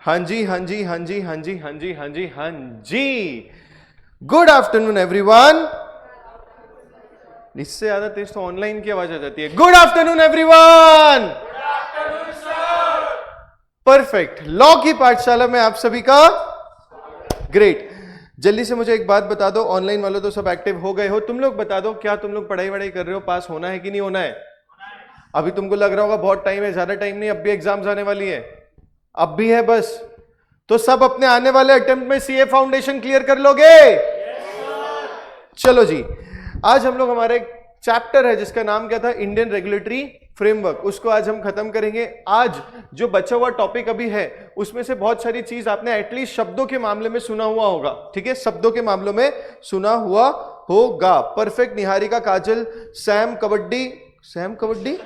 हाँ जी हाँ जी हाँ जी हाँ जी हाँ जी हाँ जी हाँ जी। Good afternoon everyone. इससे ज्यादा तेज तो ऑनलाइन की आवाज आ जाती है। Good afternoon everyone. Perfect. Law की पाठशाला में आप सभी का ग्रेट। जल्दी से मुझे एक बात बता दो, ऑनलाइन वालों तो सब एक्टिव हो गए हो, तुम लोग बता दो क्या तुम लोग पढ़ाई वढ़ाई कर रहे हो, पास होना है कि नहीं होना है? अभी तुमको लग रहा होगा बहुत टाइम है, ज्यादा टाइम नहीं, अब भी एग्जाम्स आने वाली है, अब भी है बस। तो सब अपने आने वाले अटेम्प्ट में सीए फाउंडेशन क्लियर कर लोगे? चलो जी, आज हम लोग हमारे चैप्टर है जिसका नाम क्या था, इंडियन रेगुलेटरी फ्रेमवर्क, उसको आज हम खत्म करेंगे। आज जो बचा हुआ टॉपिक अभी है उसमें से बहुत सारी चीज आपने एटलीस्ट शब्दों के मामले में सुना हुआ होगा, ठीक है, शब्दों के मामलों में सुना हुआ होगा। परफेक्ट। निहारिका, काजल, सैम कबड्डी,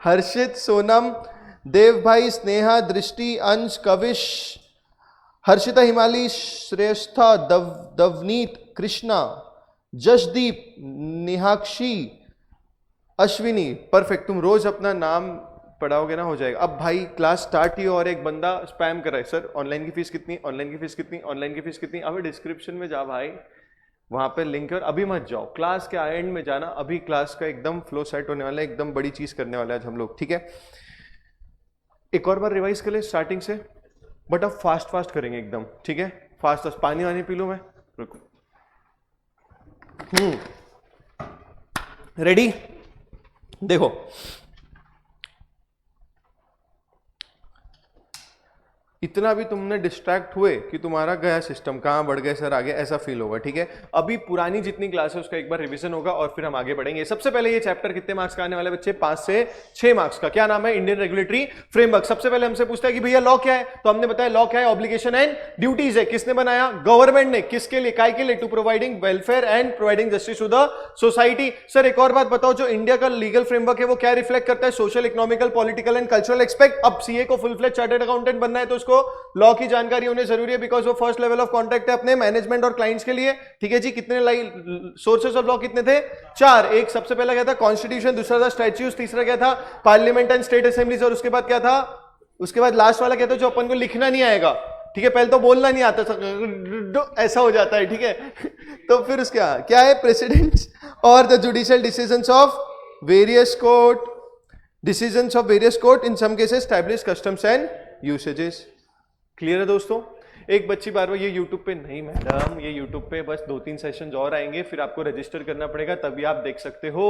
हर्षित, सोनम, देव भाई, स्नेहा, दृष्टि, अंश, कविश, हर्षिता, हिमाली, श्रेष्ठा, दवनीत, कृष्णा, जशदीप, निहाक्षी, अश्विनी। परफेक्ट। तुम रोज अपना नाम पढ़ाओगे ना, हो जाएगा। अब भाई क्लास स्टार्ट ही और एक बंदा स्पैम कर रहा है, सर ऑनलाइन की फीस कितनी, ऑनलाइन की फीस कितनी, ऑनलाइन की फीस कितनी। अभी डिस्क्रिप्शन में जा भाई, वहां पे लिंक है, और अभी मत जाओ, क्लास के एंड में जाना। अभी क्लास का एकदम फ्लो सेट होने वाला है, एकदम बड़ी चीज करने वाला है आज हम लोग, ठीक है। एक और बार रिवाइज कर ले स्टार्टिंग से, बट अब फास्ट करेंगे एकदम, ठीक है। फास्ट। पानी वानी पी लूं मैं, रुको। रेडी? देखो, इतना भी तुमने डिस्ट्रैक्ट हुए कि तुम्हारा गया सिस्टम, कहां बढ़ गए सर आगे, ऐसा फील होगा, ठीक है। अभी पुरानी जितनी क्लास है उसका एक बार रिवीजन होगा और फिर हम आगे बढ़ेंगे। सबसे पहले ये चैप्टर कितने मार्क्स का आने वाले बच्चे? 5 से 6 मार्क्स का। क्या नाम है? Indian regulatory framework. सबसे पहले हमसे पूछता है कि भैया लॉ क्या है, तो हमने बताया लॉ क्या है, ऑब्लिगेशन एंड ड्यूटीज है। किसने बनाया? गवर्नमेंट ने। किसके लिए? काय के लिए? To providing welfare and providing justice to the society. Sir एक और बात बताओ, जो इंडिया का लीगल फ्रेमवर्क है वो क्या रिफ्लेक्ट करता है? Social, economical, political and cultural aspect. अब सीए को फुल फ्लेज चार्टर्ड अकाउंटेंट बनना है तो उसको लॉ की जानकारी होनी जरूरी है, बिकॉज वो फर्स्ट लेवल ऑफ कॉन्टैक्ट है अपने मैनेजमेंट और क्लाइंट्स के लिए, ठीक है जी। कितने सोर्सेस ऑफ लॉ कितने थे? 4। एक सबसे पहला क्या था? कॉन्स्टिट्यूशन, दूसरा था स्टैट्यूट्स, तीसरा क्या था? पार्लियामेंट एंड स्टेट असेंबलीज, और उसके बाद क्या था? उसके बाद लास्ट वाला क्या था? जो अपन को लिखना नहीं आएगा, ठीक है, पहले तो बोलना नहीं आता, ऐसा हो जाता है, ठीक है। तो फिर उसका क्या है? प्रेसिडेंट्स और the judicial decisions of various court, decisions of various court, in some cases establish customs and usages. Clear है दोस्तों? एक बच्ची बार बार, ये YouTube पे नहीं मैडम, ये YouTube पे बस 2-3 सेशंस और आएंगे, फिर आपको रजिस्टर करना पड़ेगा, तभी आप देख सकते हो,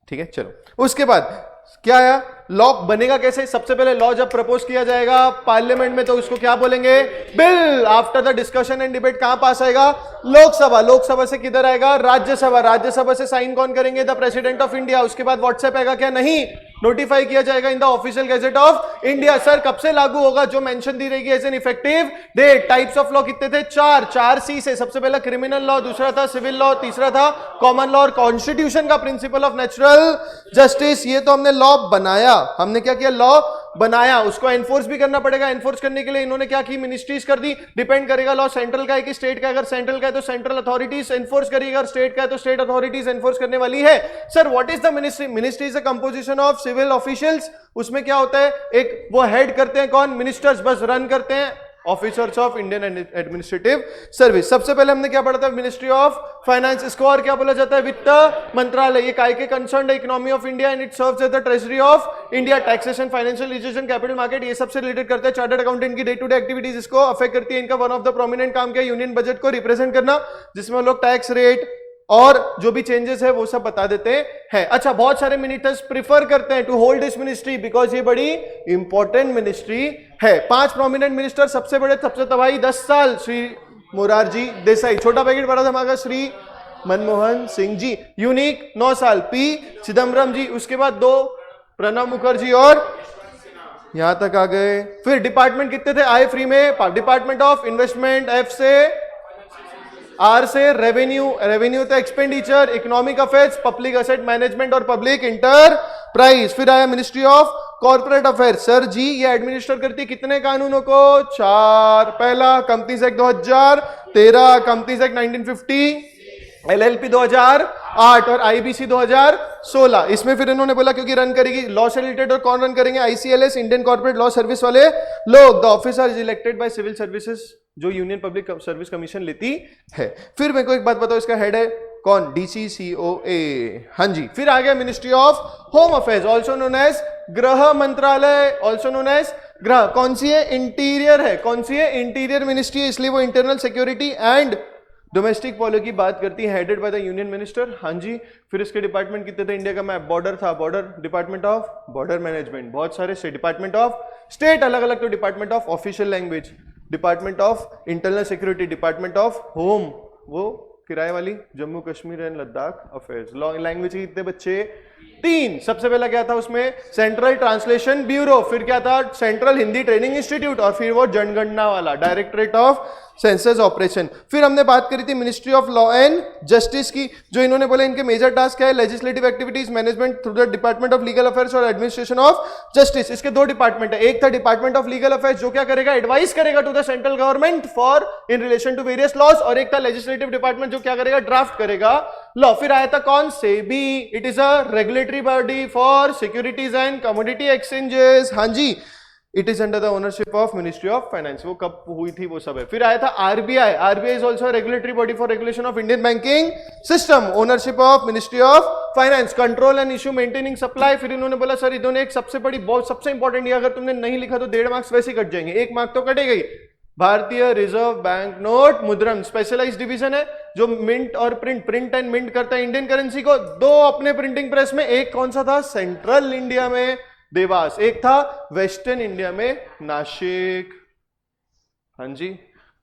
ठीक है। चलो, उसके बाद क्या आया? लॉ बनेगा कैसे? सबसे पहले लॉ जब प्रपोज किया जाएगा पार्लियामेंट में तो उसको क्या बोलेंगे? Bill. After the discussion and debate कहां पास आएगा? लोकसभा। लोकसभा से किधर आएगा? राज्यसभा। राज्यसभा से साइन कौन करेंगे? The president of India. उसके बाद व्हाट्सएप आएगा क्या? नहीं, नोटिफाई किया जाएगा in the official gazette of India. Sir कब से लागू होगा? जो मेंशन दी रहेगी as an effective date. Types of law कितने थे? 4 सी से। सबसे पहला क्रिमिनल लॉ, दूसरा था सिविल लॉ, तीसरा था कॉमन लॉ, और कॉन्स्टिट्यूशन का प्रिंसिपल ऑफ नेचुरल जस्टिस। ये तो हमने लॉ बनाया। हमने क्या किया? लॉ बनाया, उसको एनफोर्स भी करना पड़ेगा। एनफोर्स करने के लिए इन्होंने क्या की? मिनिस्ट्रीज कर दी। डिपेंड करेगा लॉ सेंट्रल का है कि स्टेट का। अगर सेंट्रल का है तो सेंट्रल अथॉरिटीज एनफोर्स करेगी, अगर स्टेट का है तो स्टेट अथॉरिटीज एनफोर्स करने वाली है। Sir what is the ministry? Ministry is the composition of civil officials. उसमें क्या होता है? एक वो हेड करते हैं कौन? मिनिस्टर्स, बस रन करते हैं officers of Indian administrative service. सबसे पहले हमने क्या पढ़ा था? Ministry of finance. इसको और क्या बोला जाता है? वित्त मंत्रालय। ये काय के कंसर्न है? Economy of India and it serves as the treasury of India. Taxation, financial legislation, capital market, ये सबसे रिलेटेड करते हैं। चार्टर्ड अकाउंटेंट की डे टू डे एक्टिविटीज इसको अफेक्ट करती है। इनका वन ऑफ द प्रोमिनेंट काम क्या है? यूनियन बजट को रिप्रेजेंट करना, जिसमें हम लोग टैक्स रेट और जो भी चेंजेस है वो सब बता देते हैं। अच्छा, बहुत सारे मिनिस्टर्स प्रिफर करते हैं to hold this ministry because ये बड़ी इंपॉर्टेंट मिनिस्ट्री है। 5 प्रोमिनेंट मिनिस्टर, सबसे बड़े, सबसे तबाही 10 साल श्री मोरारजी देसाई। छोटा पैकेट बड़ा धमाका श्री मनमोहन सिंह जी। यूनिक 9 साल पी चिदम्बरम जी। उसके बाद 2 प्रणब मुखर्जी, और यहां तक आ गए। फिर डिपार्टमेंट कितने थे? आए फ्री में डिपार्टमेंट ऑफ इन्वेस्टमेंट, एफ से, आर से रेवेन्यू, रेवेन्यू तो expenditure, economic affairs, public asset management और पब्लिक इंटरप्राइज। फिर आया ministry of corporate affair. Sir ji ये एडमिनिस्टर करती कितने कानूनों को? 4। पहला companies act 2013, companies act 1950, LLP 2000, 8 और आईबीसी 2016। इसमें फिर इन्होंने बोला क्योंकि रन करेगी लॉ से रिलेटेड, और कौन रन करेंगे? ICLS, Indian corporate law service वाले लोग। The officer is elected by civil services, जो यूनियन पब्लिक सर्विस कमीशन लेती है। फिर मेरे को एक बात बताओ, इसका हेड है कौन? डीसीसीओए। हाँ जी। फिर आ गया ministry of home affairs, also known as गृह मंत्रालय, ऑल्सो नोन एज गृह। कौन सी है? इंटीरियर है। कौन सी है? इंटीरियर मिनिस्ट्री है, इसलिए वो internal security and domestic policy की बात करती है, headed by the union minister. हाँ जी। फिर इसके डिपार्टमेंट कितने थे? इंडिया का मैप, बॉर्डर था, border, department of border management, बहुत सारे स्टेट, डिपार्टमेंट ऑफ स्टेट अलग अलग, तो department of official language, department of internal security, department of home, वो किराए वाली, Jammu Kashmir and Ladakh affairs. Language के कितने बच्चे? 3। सबसे पहला क्या था उसमें? सेंट्रल ट्रांसलेशन ब्यूरो, फिर क्या था? सेंट्रल हिंदी ट्रेनिंग इंस्टीट्यूट, और फिर वो जनगणना वाला, डायरेक्टरेट ऑफ सेंसस ऑपरेशन। फिर हमने बात करी थी ministry of law and justice की, जो इन्होंने बोला इनके मेजर टास्क क्या है? Legislative activities management through the department of legal affairs और एडमिनिस्ट्रेशन ऑफ जस्टिस। इसके 2 डिपार्टमेंट है, एक था डिपार्टमेंट ऑफ लीगल अफेयर्स जो क्या करेगा? एडवाइस करेगा to the central government for in relation to various laws, और एक था लेजिस्लेटिव डिपार्टमेंट जो क्या करेगा? ड्राफ्ट करेगा लॉ। फिर आया था कौन? SEBI, it is a regulatory body for securities and commodity exchanges. हाँ जी। It is under the ownership of ministry of finance. वो कब हुई थी वो सब है। फिर आया था RBI, RBI is also regulatory body for regulation of Indian banking system, ownership of ministry of finance, control and issue maintaining supply. फिर इन्होंने बोला सर इन्होंने एक सबसे बड़ी, बहुत सबसे इंपॉर्टेंट, ये अगर तुमने नहीं लिखा तो 1.5 मार्क्स वैसे ही कट जाएंगे, 1 मार्क तो कटेगा ही। भारतीय रिजर्व बैंक नोट मुद्रण, स्पेशलाइज्ड डिवीजन है जो मिंट और प्रिंट एंड मिंट करता है इंडियन करेंसी को। 2 अपने प्रिंटिंग प्रेस में, एक कौन सा था? सेंट्रल इंडिया में देवास, एक था वेस्टर्न इंडिया में नासिक। हाँ जी।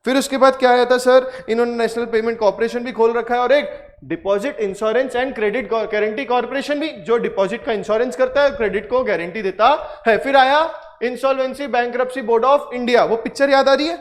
फिर उसके बाद क्या आया था सर? इन्होंने नेशनल पेमेंट कॉर्पोरेशन भी खोल रखा है, और एक deposit insurance and credit guarantee corporation भी, जो डिपॉजिट का इंश्योरेंस करता है, क्रेडिट को गारंटी देता है। फिर आया insolvency bankruptcy board of India. वो पिक्चर याद आ रही है?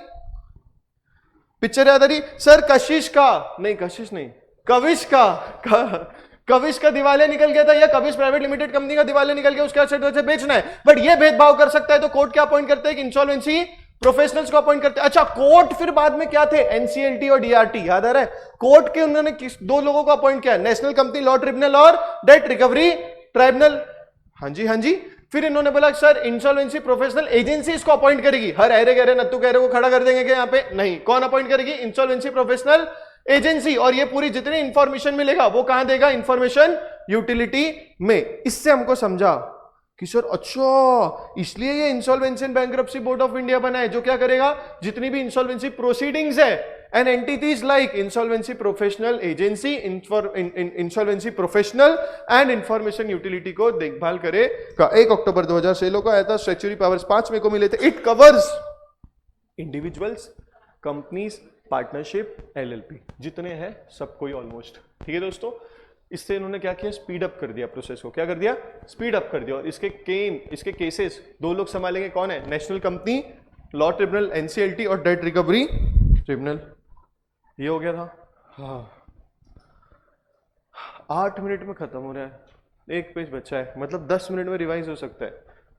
पिक्चर याद आ रही सर? कशिश का नहीं, कशिश नहीं, कविश का कविश का दिवालिया निकल गया था, या कविश प्राइवेट लिमिटेड कंपनी का दिवालिया निकल गया, उसके एसेट वजह से बेचना है, बट ये भेदभाव कर सकता है, तो कोर्ट क्या अपॉइंट करते हैं? कि इंसॉल्वेंसी प्रोफेशनल्स को अपॉइंट करते हैं। अच्छा, कोर्ट फिर बाद में क्या थे? एनसीएलटी और डीआरटी, याद आ रहा है? कोर्ट के उन्होंने किस 2 लोगों को अपॉइंट किया? नेशनल कंपनी लॉ ट्रिब्यूनल और डेट रिकवरी ट्राइब्यूनल। हाँ जी, हाँ जी। फिर इन्होंने बोला सर इंसॉल्वेंसी प्रोफेशनल एजेंसी इसको अपॉइंट करेगी। हर अरे गहरे नत्तू गहरे को खड़ा कर देंगे क्या यहाँ पे? नहीं। कौन अपॉइंट करेगी? Insolvency professional agency. और ये पूरी जितनी इंफॉर्मेशन मिलेगा वो कहां देगा? इंफॉर्मेशन यूटिलिटी में। इससे हमको समझा कि सर अच्छा इसलिए ये insolvency and bankruptcy board of India बना है, जो क्या करेगा? जितनी भी इंसॉल्वेंसी प्रोसीडिंग्स है and entities like insolvency professional agency, insolvency professional and information utility को देखभाल करेगा। 1 अक्टूबर 2016 को आया था। स्टैट्यूटरी पावर्स 5 मेरे को मिले थे। It covers individuals, companies, partnership, LLP, जितने हैं सब कोई ऑलमोस्ट। ठीक है दोस्तों, इससे इन्होंने क्या किया? स्पीड अप कर दिया प्रोसेस को। क्या कर दिया? स्पीड अप कर दिया। और इसके केसेस 2 लोग संभालेंगे। कौन है? National company law tribunal NCLT और डेट रिकवरी ट्रिब्यूनल। ये हो गया था। हाँ, 8 मिनट में खत्म हो रहा है, 1 पेज बचा है, मतलब 10 मिनट में रिवाइज हो सकता है।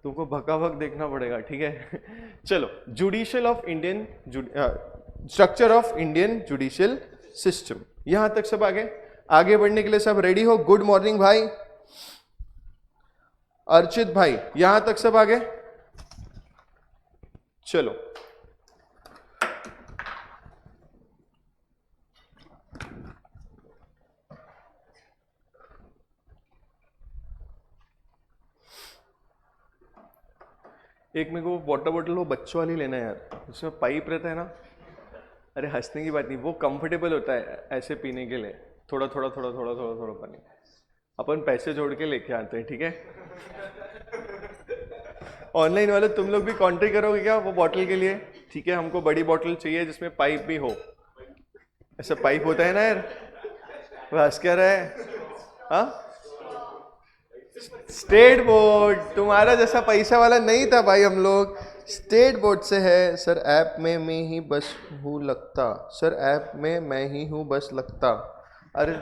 तुमको भकाभक देखना पड़ेगा, ठीक है? चलो, judicial of Indian structure of Indian judicial system, यहां तक सब आगे बढ़ने के लिए सब रेडी हो? गुड मॉर्निंग भाई अर्चित भाई, यहां तक सब आगे? चलो, एक मेरे को वाटर बॉटल वो बच्चों वाली लेना है यार, उसमें पाइप रहता है ना। अरे हंसने की बात नहीं, वो कंफर्टेबल होता है ऐसे पीने के लिए, थोड़ा थोड़ा थोड़ा थोड़ा थोड़ा थोड़ा पानी। अपन पैसे जोड़ के लेके आते हैं, ठीक है? ऑनलाइन वाले तुम लोग भी कॉन्ट्री करोगे क्या वो बॉटल के लिए? ठीक है, हमको बड़ी बॉटल चाहिए जिसमें पाइप भी हो। ऐसा पाइप होता है ना यार, वो हंस क्या रहा है? हाँ, स्टेट बोर्ड, तुम्हारा जैसा पैसा वाला नहीं था भाई, हम लोग स्टेट बोर्ड से है। सर ऐप में मैं ही बस हूँ लगता, सर ऐप में मैं ही हूँ बस लगता। अरे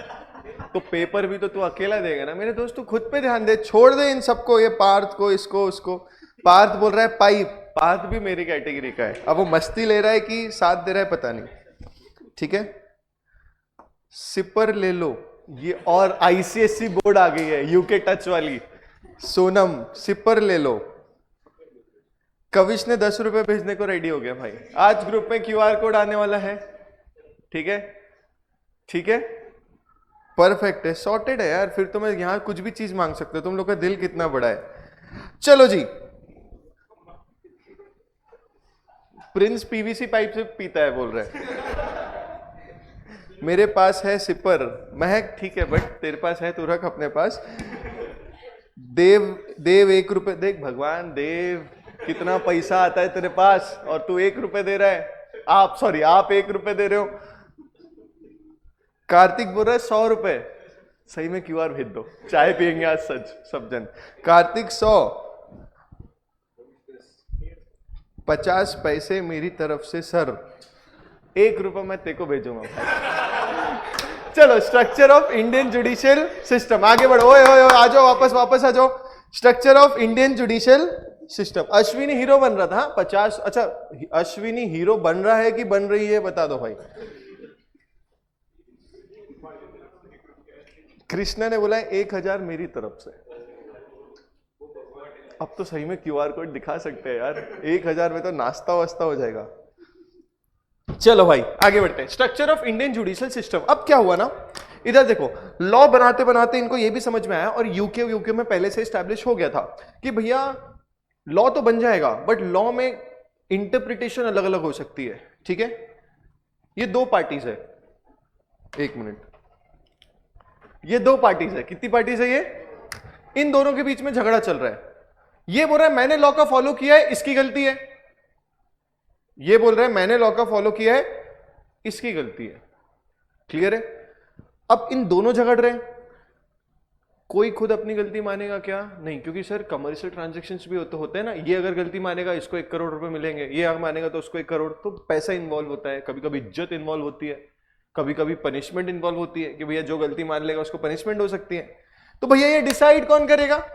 तो पेपर भी तो तू अकेला देगा ना मेरे दोस्त, तू खुद पे ध्यान दे, छोड़ दे इन सबको, ये पार्थ को, इसको उसको। पार्थ बोल रहा है पाइप, पार्थ भी मेरी कैटेगरी का है। अब वो मस्ती ले रहा है कि साथ दे रहा है पता नहीं, ठीक है? सिपर ले लो, ये और आईसीएससी बोर्ड आ गई है, यूके टच वाली। सोनम सिपर ले लो। कविश ने 10 रुपए भेजने को रेडी हो गया भाई। आज ग्रुप में क्यूआर कोड आने वाला है, ठीक है, ठीक है, परफेक्ट है, सॉर्टेड है यार। फिर तो मैं यहां कुछ भी चीज मांग सकते हो, तुम लोग का दिल कितना बड़ा है। चलो जी, प्रिंस पीवीसी पाइप से पीता है बोल रहे। मेरे पास है सिपर। महक ठीक है, बट तेरे पास है, तू रख अपने पास। देव, देव 1 रुपए। देख भगवान देव, कितना पैसा आता है तेरे पास और तू 1 रुपए दे रहा है। आप 1 रुपए दे रहे हो। कार्तिक बोल रहा है 100 रुपए। सही में क्यूआर भेज दो, चाय पियेंगे आज सच सब जन। कार्तिक 100, 50 पैसे मेरी तरफ से सर, 1 रुपए मैं तेरे को भेजूंगा। चलो, structure of Indian judicial system, आगे बढ़ो। ओए ओए आ जाओ, वापस आ जाओ। Structure of Indian judicial system. Ashwini hero बन रहा था 50। अच्छा, अश्विनी हीरो बन रहा है कि बन रही है, बता दो भाई। कृष्णा ने बोला 1000 मेरी तरफ से। अब तो सही में क्यूआर कोड दिखा सकते हैं यार, 1000 में तो नाश्ता वास्ता हो जाएगा। चलो भाई आगे बढ़ते हैं। Structure of Indian judicial system. अब क्या हुआ ना, इधर देखो, लॉ बनाते बनाते इनको ये भी समझ में आया, और यूके में पहले से स्टैब्लिश हो गया था कि भैया लॉ तो बन जाएगा, बट लॉ में इंटरप्रिटेशन अलग अलग हो सकती है, ठीक है। ये 2 पार्टीज है, 1 मिनट, ये 2 पार्टीज है। कितनी पार्टीज है ये? इन दोनों के बीच में झगड़ा चल रहा है। ये बोल रहा है मैंने लॉ का फॉलो किया है, इसकी गलती है। ये बोल रहा है मैंने लॉ का फॉलो किया है, इसकी गलती है। क्लियर है? अब इन दोनों झगड़ रहे हैं। कोई खुद अपनी गलती मानेगा क्या? नहीं, क्योंकि सर कमर्शियल ट्रांजैक्शंस भी होते हैं ना। ये अगर गलती मानेगा इसको 1 करोड़ रुपए मिलेंगे, ये अगर मानेगा तो उसको 1 करोड़। तो पैसा इन्वॉल्व होता है, कभी कभी इज्जत इन्वॉल्व होती है, कभी कभी पनिशमेंट इन्वॉल्व होती है कि भैया जो गलती मान लेगा उसको पनिशमेंट हो सकती है। तो भैया ये डिसाइड कौन करेगा?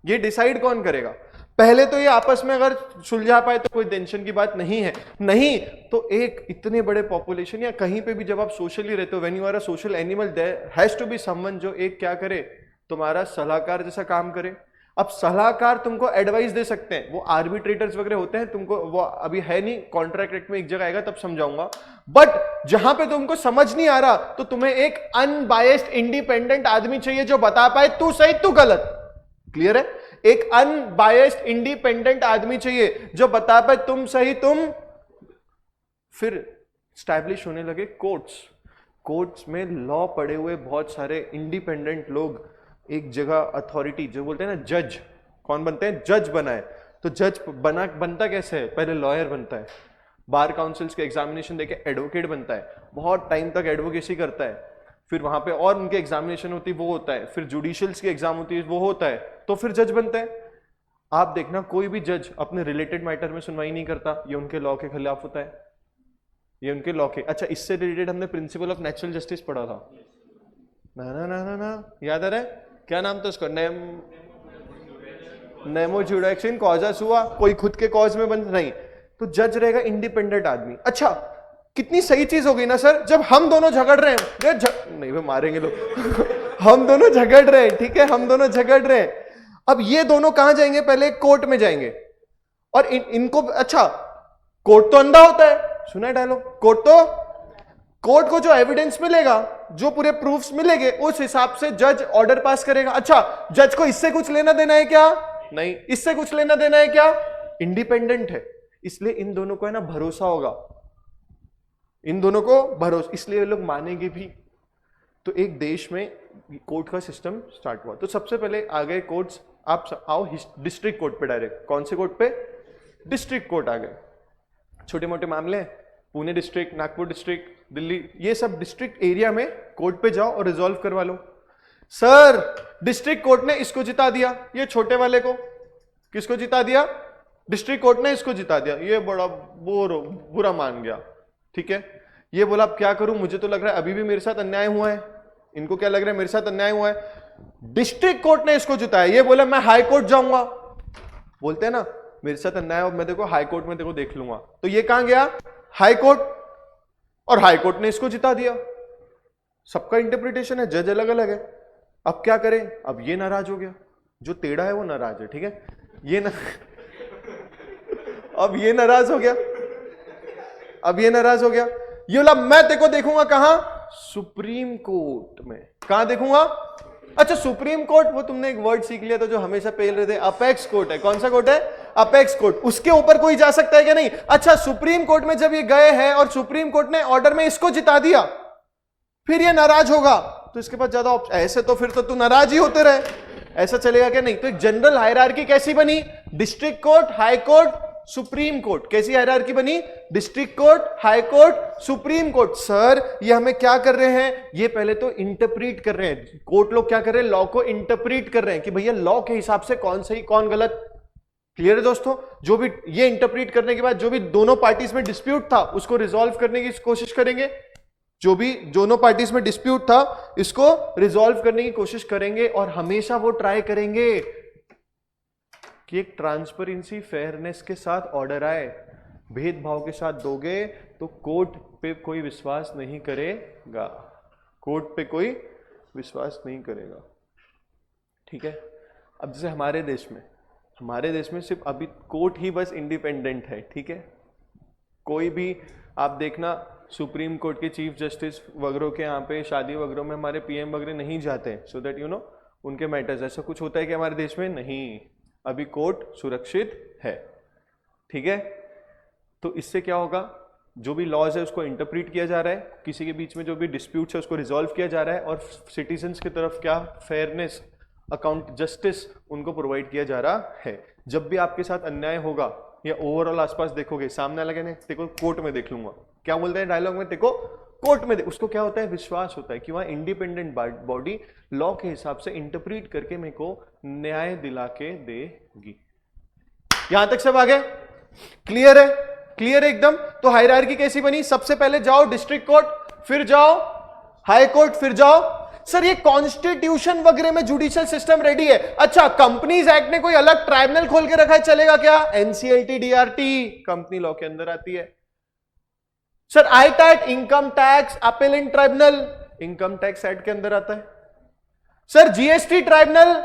ये डिसाइड कौन करेगा? पहले तो ये आपस में अगर सुलझा पाए तो कोई टेंशन की बात नहीं है। नहीं तो एक इतने बड़े पॉपुलेशन या कहीं पे भी जब आप सोशली रहते हो, when you are a social animal, there has to be someone जो एक क्या करे, तुम्हारा सलाहकार जैसा काम करे। अब सलाहकार तुमको एडवाइस दे सकते हैं, वो आर्बिट्रेटर्स वगैरह होते हैं, तुमको वो अभी है नहीं, कॉन्ट्रैक्ट एक्ट में एक जगह आएगा तब समझाऊंगा। बट जहां पे तुमको समझ नहीं आ रहा तो तुम्हें एक अनबायस्ड इंडिपेंडेंट आदमी चाहिए जो बता पाए तू सही तू गलत। क्लियर है? एक अनबायस्ड इंडिपेंडेंट आदमी चाहिए जो बता पाए तुम सही तुम। फिर स्टैब्लिश होने लगे कोर्ट्स। कोर्ट्स में लॉ पढ़े हुए बहुत सारे इंडिपेंडेंट लोग एक जगह अथॉरिटी, जो बोलते हैं ना जज, कौन बनते हैं? जज बना है। तो जज बनता कैसे है? पहले लॉयर बनता है, बार काउंसिल्स के एग्जामिनेशन देके एडवोकेट बनता है, बहुत टाइम तक एडवोकेसी करता है, फिर वहां पे और उनके एग्जामिनेशन होती है वो होता है, फिर जुडिशियल्स की एग्जाम होती है वो होता है, तो फिर जज बनता है। आप देखना कोई भी जज अपने रिलेटेड मैटर में सुनवाई नहीं करता, ये उनके लॉ के खिलाफ होता है, ये उनके लॉ के। अच्छा, इससे रिलेटेड हमने प्रिंसिपल ऑफ नेचुरल जस्टिस पढ़ा था ना ना ना ना ना, याद आ रहा है? क्या नाम था उसका? नेमो जुडिक्शन कॉजस हुआ, कोई खुद के कॉज में बन नहीं, तो जज रहेगा इंडिपेंडेंट आदमी। अच्छा, कितनी सही चीज हो गई ना सर, जब हम दोनों झगड़ रहे हैं, नहीं वो मारेंगे लोग हम दोनों झगड़ रहे हैं, ठीक है, हम दोनों झगड़ रहे हैं। अब ये दोनों कहां जाएंगे? पहले कोर्ट में जाएंगे, और इनको अच्छा, कोर्ट तो अंधा होता है, सुना है डायलॉग, कोर्ट को जो एविडेंस मिलेगा, जो पूरे प्रूफ्स मिलेंगे, उस हिसाब से जज ऑर्डर पास करेगा। अच्छा, जज को इससे कुछ लेना देना है क्या? नहीं, इससे कुछ लेना देना है क्या? इंडिपेंडेंट है, इसलिए इन दोनों को है ना भरोसा होगा, इन दोनों को भरोसा, इसलिए ये लोग मानेंगे भी। तो एक देश में कोर्ट का सिस्टम स्टार्ट हुआ। तो सबसे पहले आ गए कोर्ट्स। आप आओ डिस्ट्रिक्ट कोर्ट पे डायरेक्ट। कौन से कोर्ट पे? डिस्ट्रिक्ट कोर्ट आ गए। छोटे मोटे मामले हैं, पुणे डिस्ट्रिक्ट, नागपुर डिस्ट्रिक्ट, दिल्ली, ये सब डिस्ट्रिक्ट एरिया में कोर्ट पे जाओ और रिजॉल्व करवा लो। सर डिस्ट्रिक्ट कोर्ट ने इसको जिता दिया, ये छोटे वाले को किसको जिता दिया? डिस्ट्रिक्ट कोर्ट ने इसको जिता दिया, ये बड़ा बुरा मान गया, ठीक है। ये बोला अब क्या करूं, मुझे तो लग रहा है अभी भी मेरे साथ अन्याय हुआ है, इनको क्या लग रहा है मेरे साथ अन्याय हुआ है। डिस्ट्रिक्ट कोर्ट ने इसको जिताया, ये बोला मैं हाई कोर्ट जाऊंगा, बोलते हैं ना मेरे साथ अन्याय हो, मैं देखो हाई कोर्ट में देखो देख लूंगा। तो ये कहां गया? हाई कोर्ट, और हाई कोर्ट ने इसको जिता दिया। सबका इंटरप्रिटेशन है, जज अलग अलग है। अब क्या करें, अब ये नाराज हो गया, जो टेढ़ा है वो नाराज है, ठीक है, अब ये नाराज हो गया, अब ये नाराज हो गया, ये बोला मैं तेको देखूंगा कहां, सुप्रीम कोर्ट में। कहां देखूंगा, अच्छा सुप्रीम कोर्ट, वो तुमने एक वर्ड सीख लिया था जो हमेशा पेल रहे थे, अपेक्स कोर्ट है। कौन सा कोर्ट है, अपेक्स कोर्ट। उसके ऊपर कोई जा सकता है क्या, नहीं। अच्छा सुप्रीम कोर्ट में जब ये गए हैं और सुप्रीम कोर्ट ने ऑर्डर में इसको जिता दिया, फिर ये नाराज होगा, तो इसके पास ज्यादा ऑप्शन, ऐसे तो फिर तो तू नाराज ही होते रहे, ऐसा चलेगा क्या, नहीं। तो एक जनरल हायरार्की कैसी बनी, district court, high court, supreme court. कैसी हायरार्की बनी, district court, high court, supreme court. Sir ये हमें क्या कर रहे हैं, ये पहले तो इंटरप्रीट कर रहे हैं, कोर्ट लोग क्या कर रहे हैं, लॉ को इंटरप्रीट कर रहे हैं कि भैया लॉ के हिसाब से कौन सही कौन गलत। क्लियर है दोस्तों, जो भी ये इंटरप्रीट करने के बाद जो भी दोनों पार्टीज में डिस्प्यूट था उसको रिजॉल्व करने की कोशिश करेंगे, जो भी दोनों पार्टीज में डिस्प्यूट था इसको रिजॉल्व करने की कोशिश करेंगे, और हमेशा वो ट्राई करेंगे कि एक ट्रांसपेरेंसी फेयरनेस के साथ ऑर्डर आए। भेदभाव के साथ दोगे तो कोर्ट पे कोई विश्वास नहीं करेगा, कोर्ट पे कोई विश्वास नहीं करेगा, ठीक है। अब जैसे हमारे देश में सिर्फ अभी कोर्ट ही बस इंडिपेंडेंट है, ठीक है। कोई भी आप देखना सुप्रीम कोर्ट के चीफ जस्टिस वगैरह के यहाँ पे शादी वगैरह में हमारे पीएम वगैरह नहीं जाते, सो दैट यू नो उनके मैटर्स, ऐसा कुछ होता है कि हमारे देश में नहीं, अभी कोर्ट सुरक्षित है, ठीक है। तो इससे क्या होगा, जो भी लॉज है उसको इंटरप्रीट किया जा रहा है, किसी के बीच में जो भी डिस्प्यूट्स है उसको रिजॉल्व किया जा रहा है, और सिटीजन्स की तरफ क्या फेयरनेस, अकाउंट, जस्टिस उनको प्रोवाइड किया जा रहा है। जब भी आपके साथ अन्याय होगा या ओवरऑल आसपास देखोगे, सामने वाला कहने तेको कोर्ट में देख लूंगा, क्या बोलते हैं डायलॉग में, तेको कोर्ट में उसको क्या होता है, विश्वास होता है कि वहां इंडिपेंडेंट बॉडी लॉ के हिसाब से इंटरप्रीट करके मेरे को न्याय दिला के देगी। यहां तक सब आ गए, क्लियर है, क्लियर है एकदम। तो हायरार्की कैसी बनी, सबसे पहले जाओ डिस्ट्रिक्ट कोर्ट, फिर जाओ हाई कोर्ट, फिर जाओ, सर ये कॉन्स्टिट्यूशन वगैरह में जुडिशियल सिस्टम रेडी है। अच्छा कंपनीज एक्ट ने कोई अलग ट्राइब्यूनल खोल के रखा है, चलेगा क्या, एनसीएलटी डीआरटी कंपनी लॉ के अंदर आती है। Sir ITAT income tax appellate tribunal income tax act के अंदर आता है। Sir GST tribunal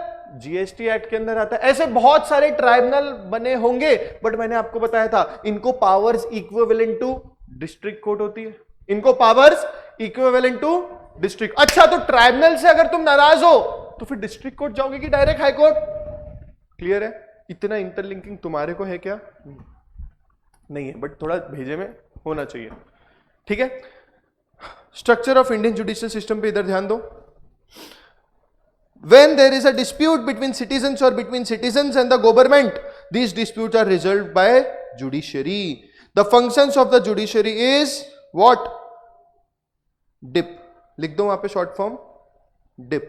GST act के अंदर आता है। ऐसे बहुत सारे ट्राइब्यूनल बने होंगे, बट मैंने आपको बताया था इनको powers equivalent to district court होती है, इनको पावर्स इक्विवेलेंट टू डिस्ट्रिक्ट। अच्छा तो ट्राइब्यूनल से अगर तुम नाराज हो तो फिर डिस्ट्रिक्ट कोर्ट जाओगे कि डायरेक्ट हाई कोर्ट, क्लियर है। इतना इंटरलिंकिंग तुम्हारे को है क्या, नहीं है, बट थोड़ा भेजे में होना चाहिए, ठीक है। Structure of Indian judicial system पे इधर ध्यान दो। When there is a dispute between citizens or between citizens and the government, these disputes are resolved by judiciary. The functions of the judiciary is what? DIP. लिख दो वहां पे short form DIP.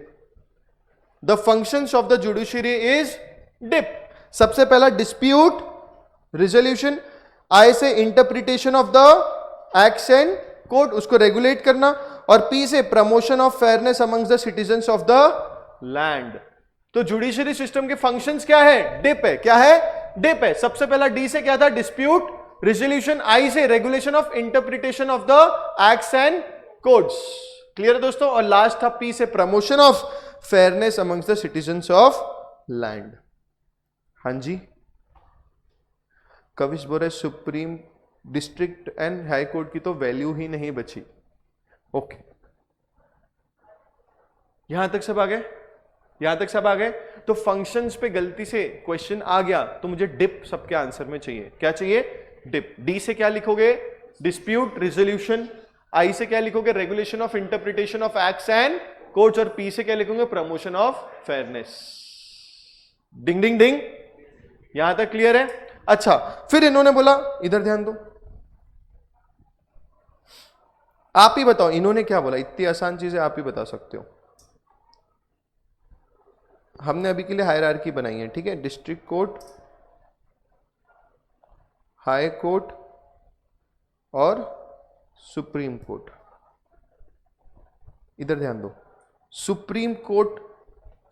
The functions of the judiciary is DIP. सबसे पहला dispute resolution, I से interpretation of the acts and code, उसको regulate करना, और P से promotion of fairness amongst the citizens of the land. तो जुडिशरी सिस्टम के functions क्या है, डिप है, क्या है, डिप है। सबसे पहला डी से क्या था, डिस्प्यूट रिजोल्यूशन, आई से regulation of interpretation of the acts and codes, clear है दोस्तों, और लास्ट था पी से promotion of fairness amongst the citizens of land. हां जी, कविश बोरे supreme district and high court की तो वैल्यू ही नहीं बची। ओके, यहां तक सब आ गए, यहां तक सब आ गए। तो फंक्शंस पे गलती से क्वेश्चन आ गया तो मुझे डिप सबके आंसर में चाहिए, क्या चाहिए, डिप। डी से क्या लिखोगे, डिस्प्यूट रिजोल्यूशन, आई से क्या लिखोगे, regulation of interpretation of acts and courts, और पी से क्या लिखोगे, प्रमोशन ऑफ फेयरनेस। डिंग डिंग डिंग, यहां तक क्लियर है। अच्छा फिर इन्होंने बोला, इधर ध्यान दो, आप ही बताओ इन्होंने क्या बोला, इतनी आसान चीजें आप ही बता सकते हो। हमने अभी के लिए हायरार्की बनाई है, ठीक है, डिस्ट्रिक्ट कोर्ट, हाई कोर्ट और सुप्रीम कोर्ट। इधर ध्यान दो, सुप्रीम कोर्ट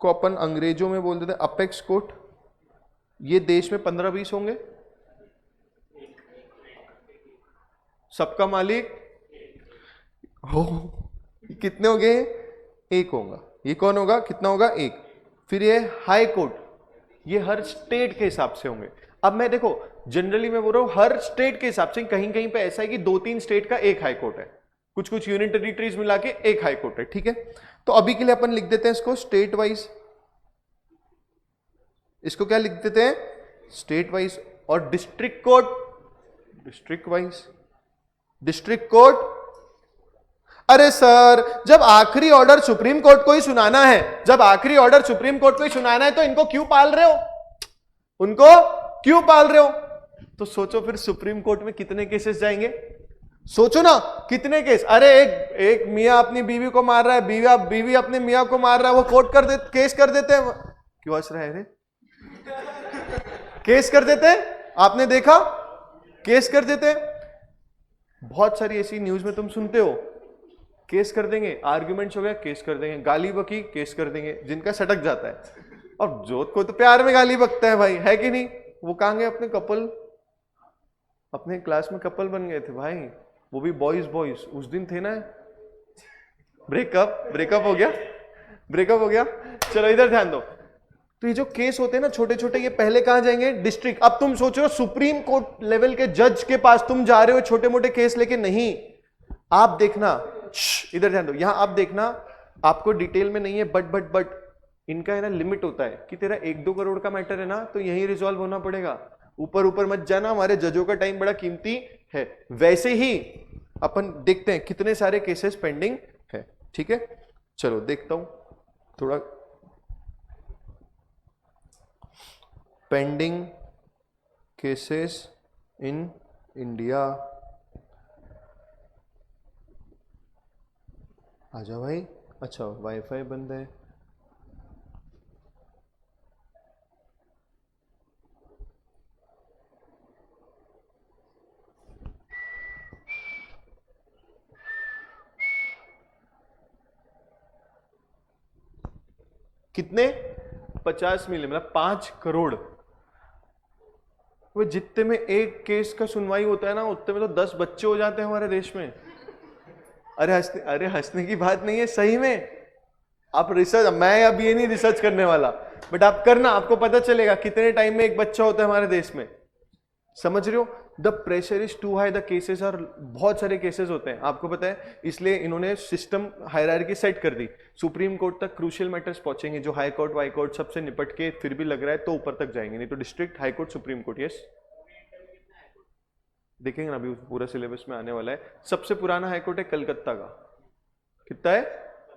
को अपन अंग्रेजों में बोलते थे अपेक्स कोर्ट। ये देश में 15-20 होंगे, सबका मालिक हो, कितने हो गए? एक होगा। ये कौन होगा? कितना होगा? एक। फिर ये हाई कोर्ट, ये हर स्टेट के हिसाब से होंगे। अब मैं देखो जनरली मैं बोल रहा हूं हर स्टेट के हिसाब से, कहीं कहीं पे ऐसा है कि 2-3 स्टेट का एक हाई कोर्ट है, कुछ कुछ यूनियन टेरिटरीज मिला के एक हाई कोर्ट है, ठीक है। तो अभी के लिए अपन लिख देते हैं इसको स्टेट वाइज, इसको क्या लिख देते हैं? State wise. और district court district wise, district court. अरे सर, जब आखिरी ऑर्डर सुप्रीम कोर्ट को ही सुनाना है, जब आखिरी ऑर्डर सुप्रीम कोर्ट को ही सुनाना है, तो इनको क्यों पाल रहे हो? उनको क्यों पाल रहे हो? तो सोचो फिर सुप्रीम कोर्ट में कितने केसेस जाएंगे, सोचो ना कितने केस। अरे एक मियां अपनी बीवी को मार रहा है, बीवी अपने मियां को मार रहा है, वो कोर्ट कर दे, केस कर देते हैं। क्यों हंस रहा है रे? केस कर देते हैं, आपने देखा? केस कर देते हैं। बहुत सारी ऐसी न्यूज में तुम सुनते हो, केस कर देंगे, आर्ग्यूमेंट्स हो गया, केस कर देंगे, गाली बकी, केस कर देंगे, जिनका सटक जाता है। और जोत को तो प्यार में गाली बकता है भाई, है कि नहीं? वो कहां गए अपने कपल, अपने क्लास में कपल बन गए थे भाई, वो भी बॉयज बॉयज, उस दिन थे ना। ब्रेकअप हो गया, ब्रेकअप हो गया। चलो इधर ध्यान दो। तो ये जो केस होते हैं ना छोटे छोटे, ये पहले कहां जाएंगे? डिस्ट्रिक्ट। अब तुम सोच रहे हो सुप्रीम कोर्ट लेवल के जज के पास तुम जा रहे हो छोटे मोटे केस लेके, नहीं। आप देखना, इधर ध्यान दो, यहां आप देखना, आपको डिटेल में नहीं है, बट इनका है ना लिमिट होता है कि तेरा 1-2 करोड़ का मैटर है ना, तो यहीं रिजॉल्व होना पड़ेगा, ऊपर मत जाना, हमारे जजों का टाइम बड़ा कीमती है। वैसे ही अपन देखते हैं कितने सारे केसेस पेंडिंग है, ठीक है। चलो देखता हूं थोड़ा, पेंडिंग केसेस इन इंडिया। आजा भाई। अच्छा वाईफाई बंद है। कितने? 50 मिलियन, मतलब 5 करोड़। वो जितने में एक केस का सुनवाई होता है ना, उतने में तो 10 बच्चे हो जाते हैं हमारे देश में। अरे हंसने की बात नहीं है, सही में। आप रिसर्च, मैं अब ये नहीं रिसर्च करने वाला, बट आप करना, आपको पता चलेगा कितने टाइम में एक बच्चा होता है हमारे देश में। समझ रहे हो? The pressure is too high, the cases are, बहुत सारे केसेस होते हैं, आपको पता है, इसलिए इन्होंने सिस्टम हायरार्की सेट कर दी। सुप्रीम कोर्ट तक क्रूशियल मैटर्स पहुंचेंगे, जो हाई कोर्ट वाई कोर्ट सबसे निपट के फिर भी लग रहा है तो ऊपर तक जाएंगे, नहीं तो district, high court, supreme court. Yes, देखेंगे ना, अभी पूरा सिलेबस में आने वाला है। सबसे पुराना हाई कोर्ट है कलकत्ता का। कितना है?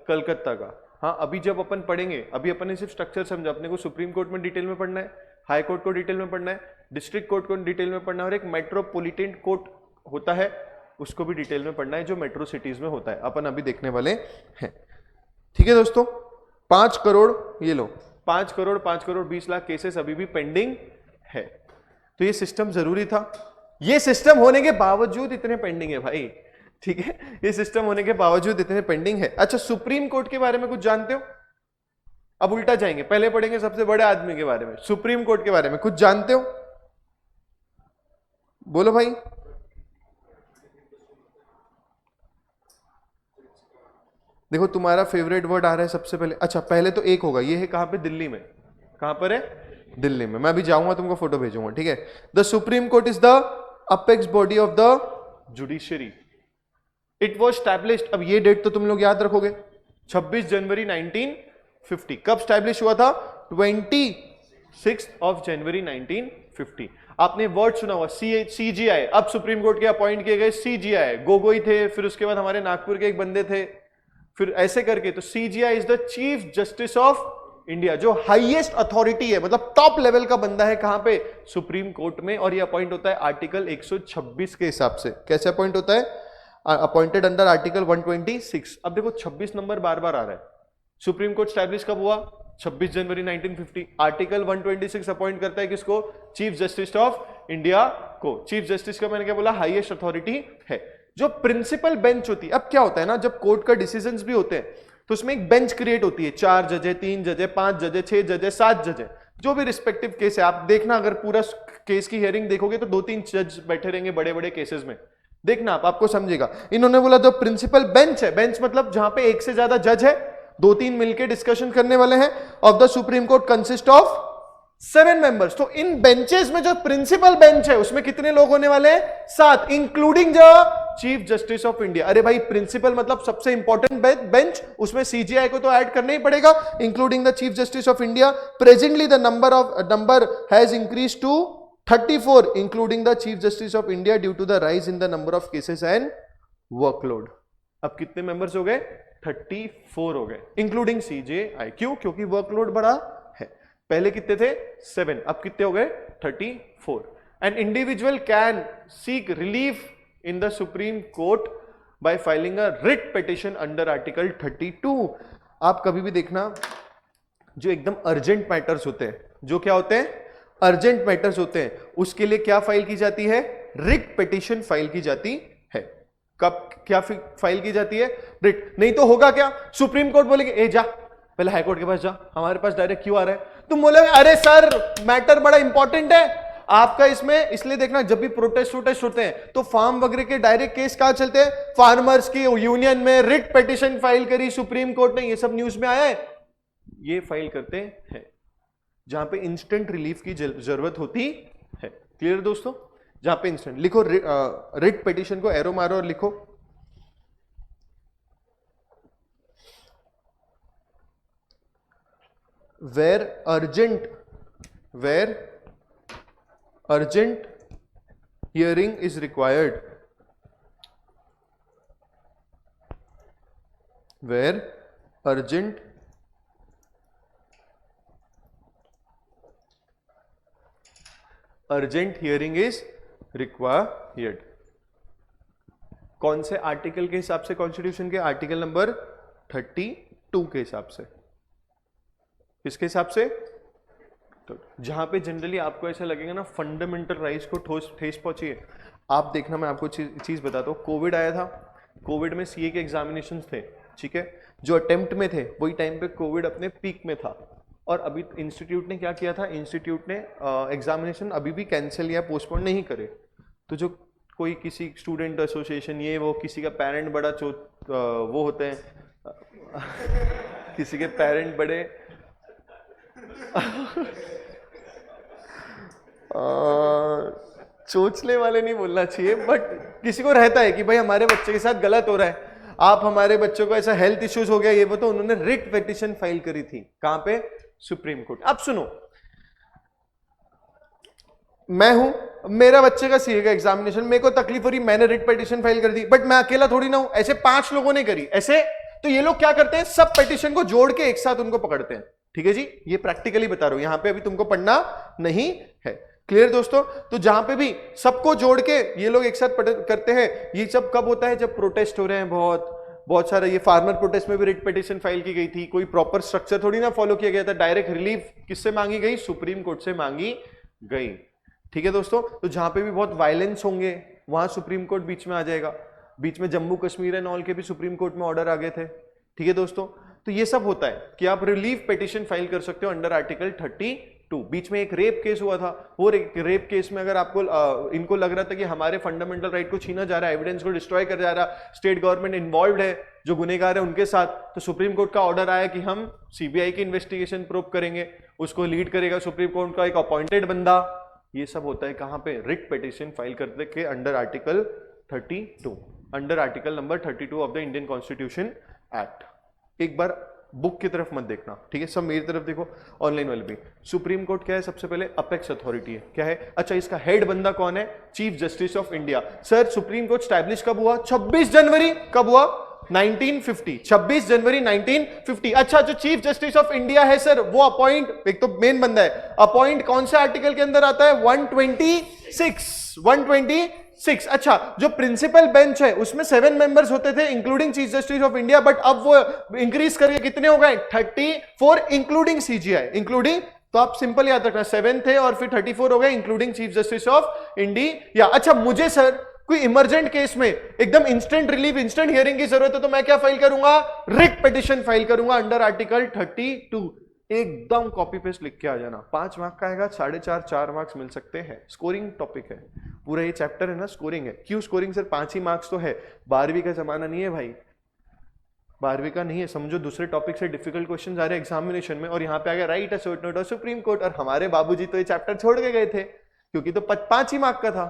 कलकत्ता का। हाँ, अभी जब अपन पढ़ेंगे, अभी अपन ने सिर्फ स्ट्रक्चर समझा, अपने को सुप्रीम कोर्ट में डिटेल में पढ़ना है, हाई कोर्ट को डिटेल में पढ़ना है, डिस्ट्रिक्ट कोर्ट को डिटेल में पढ़ना है, और एक मेट्रोपॉलिटन कोर्ट होता है, उसको भी डिटेल में पढ़ना है, जो मेट्रो सिटीज में होता है, अपन अभी देखने वाले हैं। ठीक है दोस्तों, 5 करोड़, ये लो, 5 करोड़ 20 लाख केसेस अभी भी पेंडिंग है। तो ये सिस्टम जरूरी था, ये सिस्टम होने के बावजूद इतने पेंडिंग है भाई, ठीक है, ये सिस्टम होने के बावजूद इतने पेंडिंग है। अच्छा, सुप्रीम कोर्ट के बारे में कुछ जानते हो? अब उल्टा जाएंगे, पहले पढ़ेंगे सबसे बड़े आदमी के बारे में, सुप्रीम कोर्ट के बारे में कुछ जानते हो? बोलो भाई। देखो तुम्हारा फेवरेट वर्ड आ रहा है सबसे पहले। अच्छा, पहले तो एक होगा, ये है कहां पे? दिल्ली में। कहां पर है? दिल्ली में। मैं अभी जाऊंगा, तुमको फोटो भेजूंगा, ठीक है। The supreme court is the apex body of the judiciary. It was established, अब ये डेट तो तुम लोग याद रखोगे, 26 जनवरी 1950। कब स्टैब्लिश हुआ था? 26 जनवरी 1950। आपने वर्ड सुना हुआ CGI, अब सुप्रीम कोर्ट के अपॉइंट किए गए CGI, गोगोई थे, फिर उसके बाद हमारे नागपुर के एक बंदे थे, फिर ऐसे करके। तो CGI is the chief justice of India, जो हाईएस्ट अथॉरिटी है, मतलब टॉप लेवल का बंदा है, कहां पे? सुप्रीम कोर्ट में। और ये अपॉइंट होता है आर्टिकल 126 के हिसाब से। कैसे अपॉइंट होता है? Appointed under article 126। अब देखो 26 नंबर बार बार आ रहा है। सुप्रीम कोर्ट स्टैब्लिश कब हुआ? 26 जनवरी 1950। आर्टिकल 126 अपॉइंट करता है किसको? चीफ जस्टिस ऑफ इंडिया को। चीफ जस्टिस का मैंने क्या बोला? हाईएस्ट अथॉरिटी है। जो प्रिंसिपल बेंच होती है, अब क्या होता है ना, जब कोर्ट का डिसीजंस भी होते हैं तो उसमें एक बेंच क्रिएट होती है, 4 जज है, 3 जज है, 5 जज है, 6 जज है, 7 जज है, जो भी रिस्पेक्टिव केस है। आप देखना, अगर पूरा केस की हियरिंग देखोगे तो 2-3 जज बैठे रहेंगे बड़े बड़े केसेस में। देखना आपको समझेगा। इन्होंने बोला जो प्रिंसिपल बेंच है, बेंच मतलब जहां पे एक से ज्यादा जज है, 2-3 मिलकर डिस्कशन करने वाले हैं, of the supreme court consist of 7 members. तो इन बेंचेस में जो प्रिंसिपल बेंच है उसमें कितने लोग होने वाले हैं? 7, इंक्लूडिंग जो चीफ जस्टिस ऑफ इंडिया। अरे भाई प्रिंसिपल मतलब सबसे इंपॉर्टेंट बेंच, उसमें सीजीआई को तो ऐड करना ही पड़ेगा, including the chief justice of India. Presently the number has increase to 34, including the chief justice of India, due to the rise in the number of cases and workload. अब कितने members हो गए? 34 हो गए, including CJI. क्यों? क्योंकि workload बढ़ा है। पहले कितने थे? 7, अब कितने हो गए? 34। An individual can seek relief in the supreme court by filing a writ petition under article 32। आप कभी भी देखना, जो एकदम अर्जेंट मैटर्स होते हैं, जो क्या होते हैं? अर्जेंट मैटर्स होते हैं, उसके लिए क्या फाइल की जाती है? रिट पिटिशन फाइल की जाती है। कब क्या फाइल की जाती है? रिट। नहीं तो होगा क्या? सुप्रीम कोर्ट बोलेगे ए जा पहले हाई कोर्ट के पास जा, हमारे पास डायरेक्ट क्यों आ रहा है? तुम बोलोगे अरे सर मैटर बड़ा इंपॉर्टेंट है आपका इसमें, इसलिए देखना जब भी प्रोटेस्ट होते हैं तो फार्म वगैरह के डायरेक्ट केस कहां चलते हैं? फार्मर्स की यूनियन में रिट पिटिशन फाइल करी सुप्रीम कोर्ट ने, ये सब न्यूज में आया है। ये फाइल करते हैं जहां पे इंस्टेंट रिलीफ की जरूरत होती है। क्लियर दोस्तों? जहां पे इंस्टेंट लिखो, रिट पिटिशन को एरो मारो और लिखो where urgent hearing is required, where urgent hearing is required। कौन से आर्टिकल के हिसाब से? कॉन्स्टिट्यूशन के आर्टिकल नंबर 32 के हिसाब से। किसके हिसाब से? तो जहां पे जनरली आपको ऐसा लगेगा ना फंडामेंटल राइट्स को ठेस पहुंची है। आप देखना, मैं आपको चीज बताता हूँ। कोविड आया था, कोविड में सीए के एग्जामिनेशंस थे, ठीक है, जो अटेम्प्ट में थे वही टाइम पे कोविड अपने पीक में था, और अभी इंस्टीट्यूट ने क्या किया था? इंस्टीट्यूट ने एग्जामिनेशन अभी भी कैंसिल या पोस्टपोन नहीं करे। तो जो कोई किसी स्टूडेंट एसोसिएशन, ये वो, किसी का पेरेंट बड़ा वो होते हैं किसी के पेरेंट बड़े चोचले वाले नहीं बोलना चाहिए, बट किसी को रहता है कि भाई हमारे बच्चे के साथ गलत हो रहा है, आप हमारे बच्चों को ऐसा हेल्थ इश्यूज हो गया, ये वो, तो उन्होंने रिट पिटिशन फाइल करी थी। कहां पे? Supreme court. अब सुनो, मैं हूं, मेरा बच्चे का सीए का एग्जामिनेशन, मेरे को तकलीफ हो रही, मैंने रिट पिटिशन फाइल कर दी, बट मैं अकेला थोड़ी ना हूं, ऐसे 5 लोगों ने करी ऐसे। तो ये लोग क्या करते हैं? सब पिटिशन को जोड़ के एक साथ उनको पकड़ते हैं। ठीक है जी, ये प्रैक्टिकली बता रहा हूं, यहां पे अभी तुमको पढ़ना नहीं है। क्लियर दोस्तों? तो जहां पे भी सबको जोड़ के ये लोग एक साथ करते हैं। ये सब कब होता है? जब प्रोटेस्ट हो रहे हैं बहुत सारे। ये फार्मर प्रोटेस्ट में भी रिट पिटिशन फाइल की गई थी, कोई प्रॉपर स्ट्रक्चर थोड़ी ना फॉलो किया गया था, डायरेक्ट रिलीफ किससे मांगी गई? सुप्रीम कोर्ट से मांगी गई। ठीक है दोस्तों? तो जहां पे भी बहुत वायलेंस होंगे वहां सुप्रीम कोर्ट बीच में आ जाएगा। बीच में जम्मू कश्मीर एंड ऑल के भी सुप्रीम कोर्ट में ऑर्डर आ गए थे। ठीक है दोस्तों? तो ये सब होता है कि आप रिलीफ पिटिशन फाइल कर सकते हो अंडर आर्टिकल 32। बीच में एक रेप केस हुआ था, वो रेप केस में अगर आपको इनको लग रहा था कि हमारे फंडामेंटल राइट को छीना जा रहा है, एविडेंस को डिस्ट्रॉय कर जा रहा है, स्टेट गवर्नमेंट इन्वॉल्व है, जो गुनहगार है उनके साथ, तो सुप्रीम कोर्ट का ऑर्डर आया कि हम सीबीआई की इन्वेस्टिगेशन प्रोब करेंगे, उसको लीड करेगा सुप्रीम कोर्ट का एक अपॉइंटेड बंदा। ये सब होता है कहां पे? रिट पिटिशन फाइल करते के under article 32, under article number 32 of the Indian constitution act. एक बार बुक की तरफ मत देखना, ठीक है, सब मेरी तरफ देखो, ऑनलाइन वाले भी। सुप्रीम कोर्ट क्या है? सबसे पहले अपेक्स अथॉरिटी है। क्या है? अच्छा, इसका हेड बंदा कौन है? Chief justice of India. Sir supreme court establish कब हुआ? 26 जनवरी। कब हुआ? 1950, 26 जनवरी 1950। अच्छा, जो चीफ जस्टिस ऑफ इंडिया है सर, वो अपॉइंट, एक तो मेन बंदा है, अपॉइंट कौन से आर्टिकल के अंदर आता है? 126। अच्छा, जो प्रिंसिपल बेंच है उसमें 7 मेंबर्स होते थे including chief justice of India, but अब वो इंक्रीज करके कितने हो गए? 34 इंक्लूडिंग सीजीआई। इंक्लूडिंग, तो आप सिंपल याद रखना, 7 थे और फिर 34 हो गए including chief justice of India. अच्छा, मुझे सर कोई इमरजेंट केस में एकदम इंस्टेंट रिलीफ, इंस्टेंट हियरिंग की जरूरत है, तो मैं क्या फाइल करूंगा? रिट पिटिशन फाइल करूंगा अंडर आर्टिकल 32। एकदम कॉपी पेस्ट लिख के आ जाना। 5 मार्क का आएगा, 4.5 4 मार्क्स मिल सकते हैं। स्कोरिंग टॉपिक है, पूरा ये चैप्टर है ना स्कोरिंग है। क्यों स्कोरिंग सर? 5 ही मार्क्स तो है, 12वीं का जमाना नहीं है भाई, 12वीं का नहीं है। समझो दूसरे टॉपिक से डिफिकल्ट क्वेश्चन आ रहे हैं एग्जामिनेशन में, और यहाँ पे आ गया right a short note of supreme court, और हमारे बाबूजी तो ये चैप्टर छोड़ के गए थे क्योंकि तो 5 ही मार्क का था।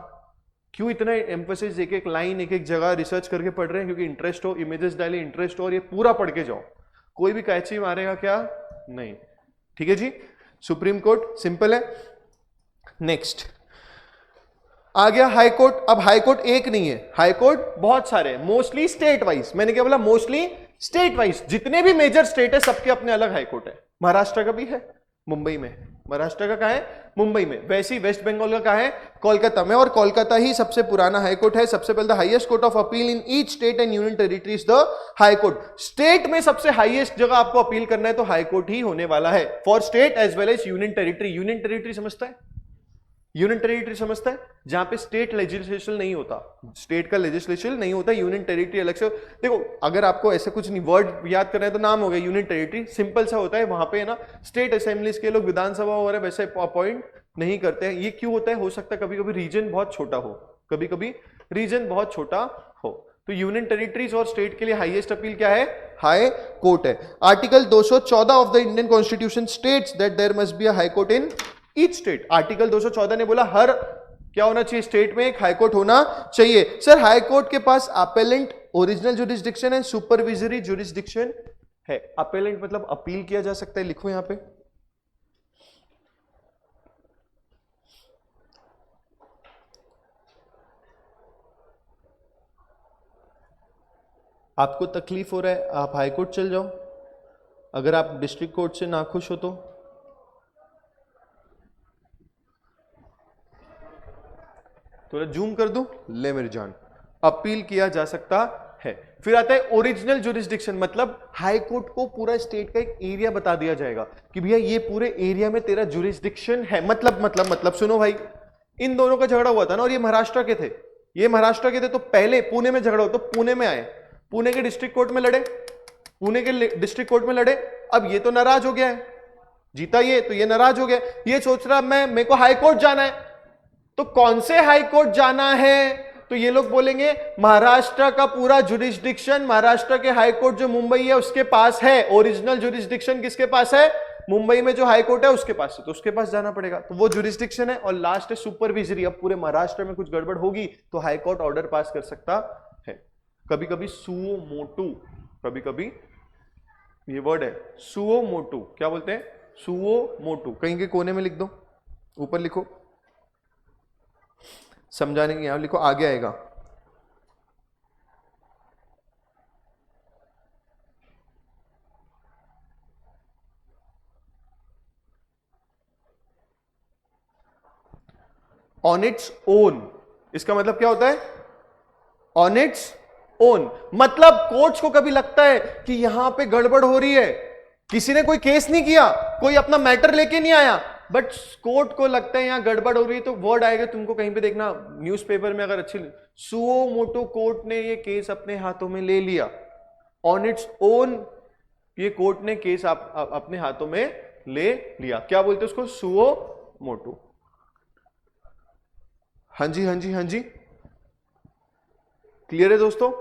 क्यों इतना एम्फोसिस, एक एक लाइन एक एक जगह रिसर्च करके पढ़ रहे हैं? क्योंकि इंटरेस्ट हो, इमेजेस डाले, इंटरेस्ट हो, और ये पूरा पढ़ के जाओ। कोई भी कैची मारेगा क्या? नहीं। ठीक है जी, सुप्रीम कोर्ट सिंपल है। नेक्स्ट आ गया हाई कोर्ट। अब हाई कोर्ट एक नहीं है, हाई कोर्ट बहुत सारे हैं, मोस्टली स्टेट वाइज। मैंने क्या बोला? Mostly state wise. जितने भी मेजर स्टेट है सबके अपने अलग हाई कोर्ट है। महाराष्ट्र का भी है, मुंबई में। महाराष्ट्र का कहां है? मुंबई में। वैसे ही वेस्ट बंगाल का कहां है? कोलकाता में। और कोलकाता ही सबसे पुराना हाई कोर्ट है। सबसे पहले the highest court of appeal in each state and union territories the high court. State में सबसे हाईएस्ट जगह आपको अपील करना है तो हाई कोर्ट ही होने वाला है, for state as well as union territory. Union territory समझता है? यूनियन टेरिटरी समझता है? जहां पे स्टेट लेजिस्लेशन नहीं होता, स्टेट का लेजिस्लेशन नहीं होता, यूनियन टेरिटरी अलग से। देखो अगर आपको ऐसे कुछ नहीं वर्ड याद करना है तो नाम हो गया यूनियन टेरिटरी, सिंपल सा होता है। वहां पे है ना स्टेट असेंबलीज के लोग विधानसभा वगैरह वैसे अपॉइंट नहीं करते हैं। ये क्यों होता है? हो सकता है कभी कभी रीजन बहुत छोटा हो, कभी कभी रीजन बहुत छोटा हो। तो यूनियन टेरिटरीज और स्टेट के लिए हाईएस्ट अपील क्या है? हाई कोर्ट है। Article 214 of the Indian constitution states that there must be a high court in each state. Article 214 ने बोला हर क्या होना चाहिए? स्टेट में एक हाई कोर्ट होना चाहिए। सर हाई कोर्ट के पास अपेलेंट ओरिजिनल जुरिस्डिक्शन है, सुपरविजरी जुरिस्डिक्शन है। अपेलेंट मतलब अपील किया जा सकता है, लिखो यहां पे। आपको तकलीफ हो रहा है, आप हाई कोर्ट चल जाओ। अगर आप डिस्ट्रिक्ट कोर्ट से नाखुश हो तो थोड़ा जूम कर दूं, ले मेरी जान। अपील किया जा सकता है। फिर आता है ओरिजिनल जुरिस्डिक्शन, मतलब हाई कोर्ट को पूरा स्टेट का एक एरिया बता दिया जाएगा कि भैया ये पूरे एरिया में तेरा जुरिस्डिक्शन है। मतलब सुनो भाई, इन दोनों का झगड़ा हुआ था ना, और ये महाराष्ट्र के थे, ये महाराष्ट्र के थे। तो पहले पुणे में झगड़ा हो तो पुणे में आए, पुणे के डिस्ट्रिक्ट कोर्ट में लड़े, पुणे के डिस्ट्रिक्ट कोर्ट में लड़े। अब ये तो नाराज हो गया है, जीता ये तो ये नाराज हो गया, ये सोच रहा मेरे को हाई कोर्ट जाना है। तो कौन से हाई कोर्ट जाना है? तो ये लोग बोलेंगे महाराष्ट्र का पूरा जुरिस्डिक्शन, महाराष्ट्र के हाई कोर्ट जो मुंबई है उसके पास है। ओरिजिनल जुरिस्डिक्शन किसके पास है? मुंबई में जो हाई कोर्ट है उसके पास है, तो उसके पास जाना पड़ेगा। तो वो जुरिस्डिक्शन है। और लास्ट है सुपरविजरी। अब पूरे महाराष्ट्र में कुछ गड़बड़ होगी तो हाई कोर्ट ऑर्डर पास कर सकता है। कभी कभी सुओ मोटू, कभी कभी ये वर्ड है सुओ मोटू, क्या बोलते हैं? Suo motu. कहीं के कोने में लिख दो, ऊपर लिखो, समझाने के यहां लिखो, आगे आएगा। ऑन इट्स ओन, इसका मतलब क्या होता है? ऑन इट्स ओन मतलब कोर्ट्स को कभी लगता है कि यहां पे गड़बड़ हो रही है, किसी ने कोई केस नहीं किया, कोई अपना मैटर लेके नहीं आया, बट कोर्ट को लगता है यहां गड़बड़ हो रही है, तो वर्ड आएगा तुमको कहीं पे देखना न्यूज़पेपर में, अगर अच्छी सुओ मोटो कोर्ट ने ये केस अपने हाथों में ले लिया। ऑन इट्स ओन ये कोर्ट ने केस अपने हाथों में ले लिया। क्या बोलते हैं उसको? Suo motu. हाँ जी हाँ जी हाँ जी, क्लियर है दोस्तों?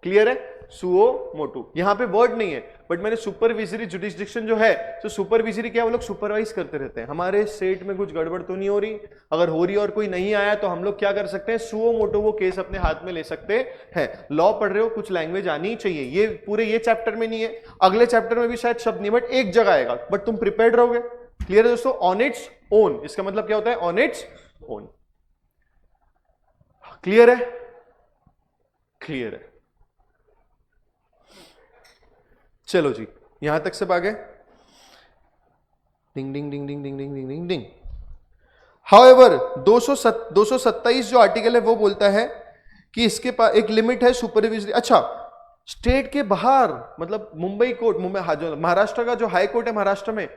क्लियर है? Suo motu. यहां पे वर्ड नहीं है, बट मैंने सुपरविजरी जुडिस्डिक्शन जो है, तो सुपरविजरी क्या, वो लोग सुपरवाइज करते रहते हैं। हमारे स्टेट में कुछ गड़बड़ तो नहीं हो रही, अगर हो रही और कोई नहीं आया तो हम लोग क्या कर सकते हैं? सुओ मोटो वो केस अपने हाथ में ले सकते हैं। लॉ पढ़ रहे हो, कुछ लैंग्वेज आनी चाहिए। ये पूरे ये चैप्टर में नहीं है, अगले चैप्टर में भी शायद शब्द नहीं, बट एक जगह आएगा, बट तुम प्रिपेयर्ड रहोगे। क्लियर है दोस्तों? ऑन इट्स ओन, इसका मतलब क्या होता है? On its own. क्लियर है? क्लियर है। चलो जी, यहां तक सब आ गए। डिंग डिंग डिंग डिंग डिंग डिंग डिंग डिंग डिंग। हाउएवर 227 जो आर्टिकल है वो बोलता है कि इसके पास एक लिमिट है सुपरविजरी। अच्छा, स्टेट के बाहर मतलब मुंबई कोर्ट, महाराष्ट्र का जो हाई कोर्ट है महाराष्ट्र में,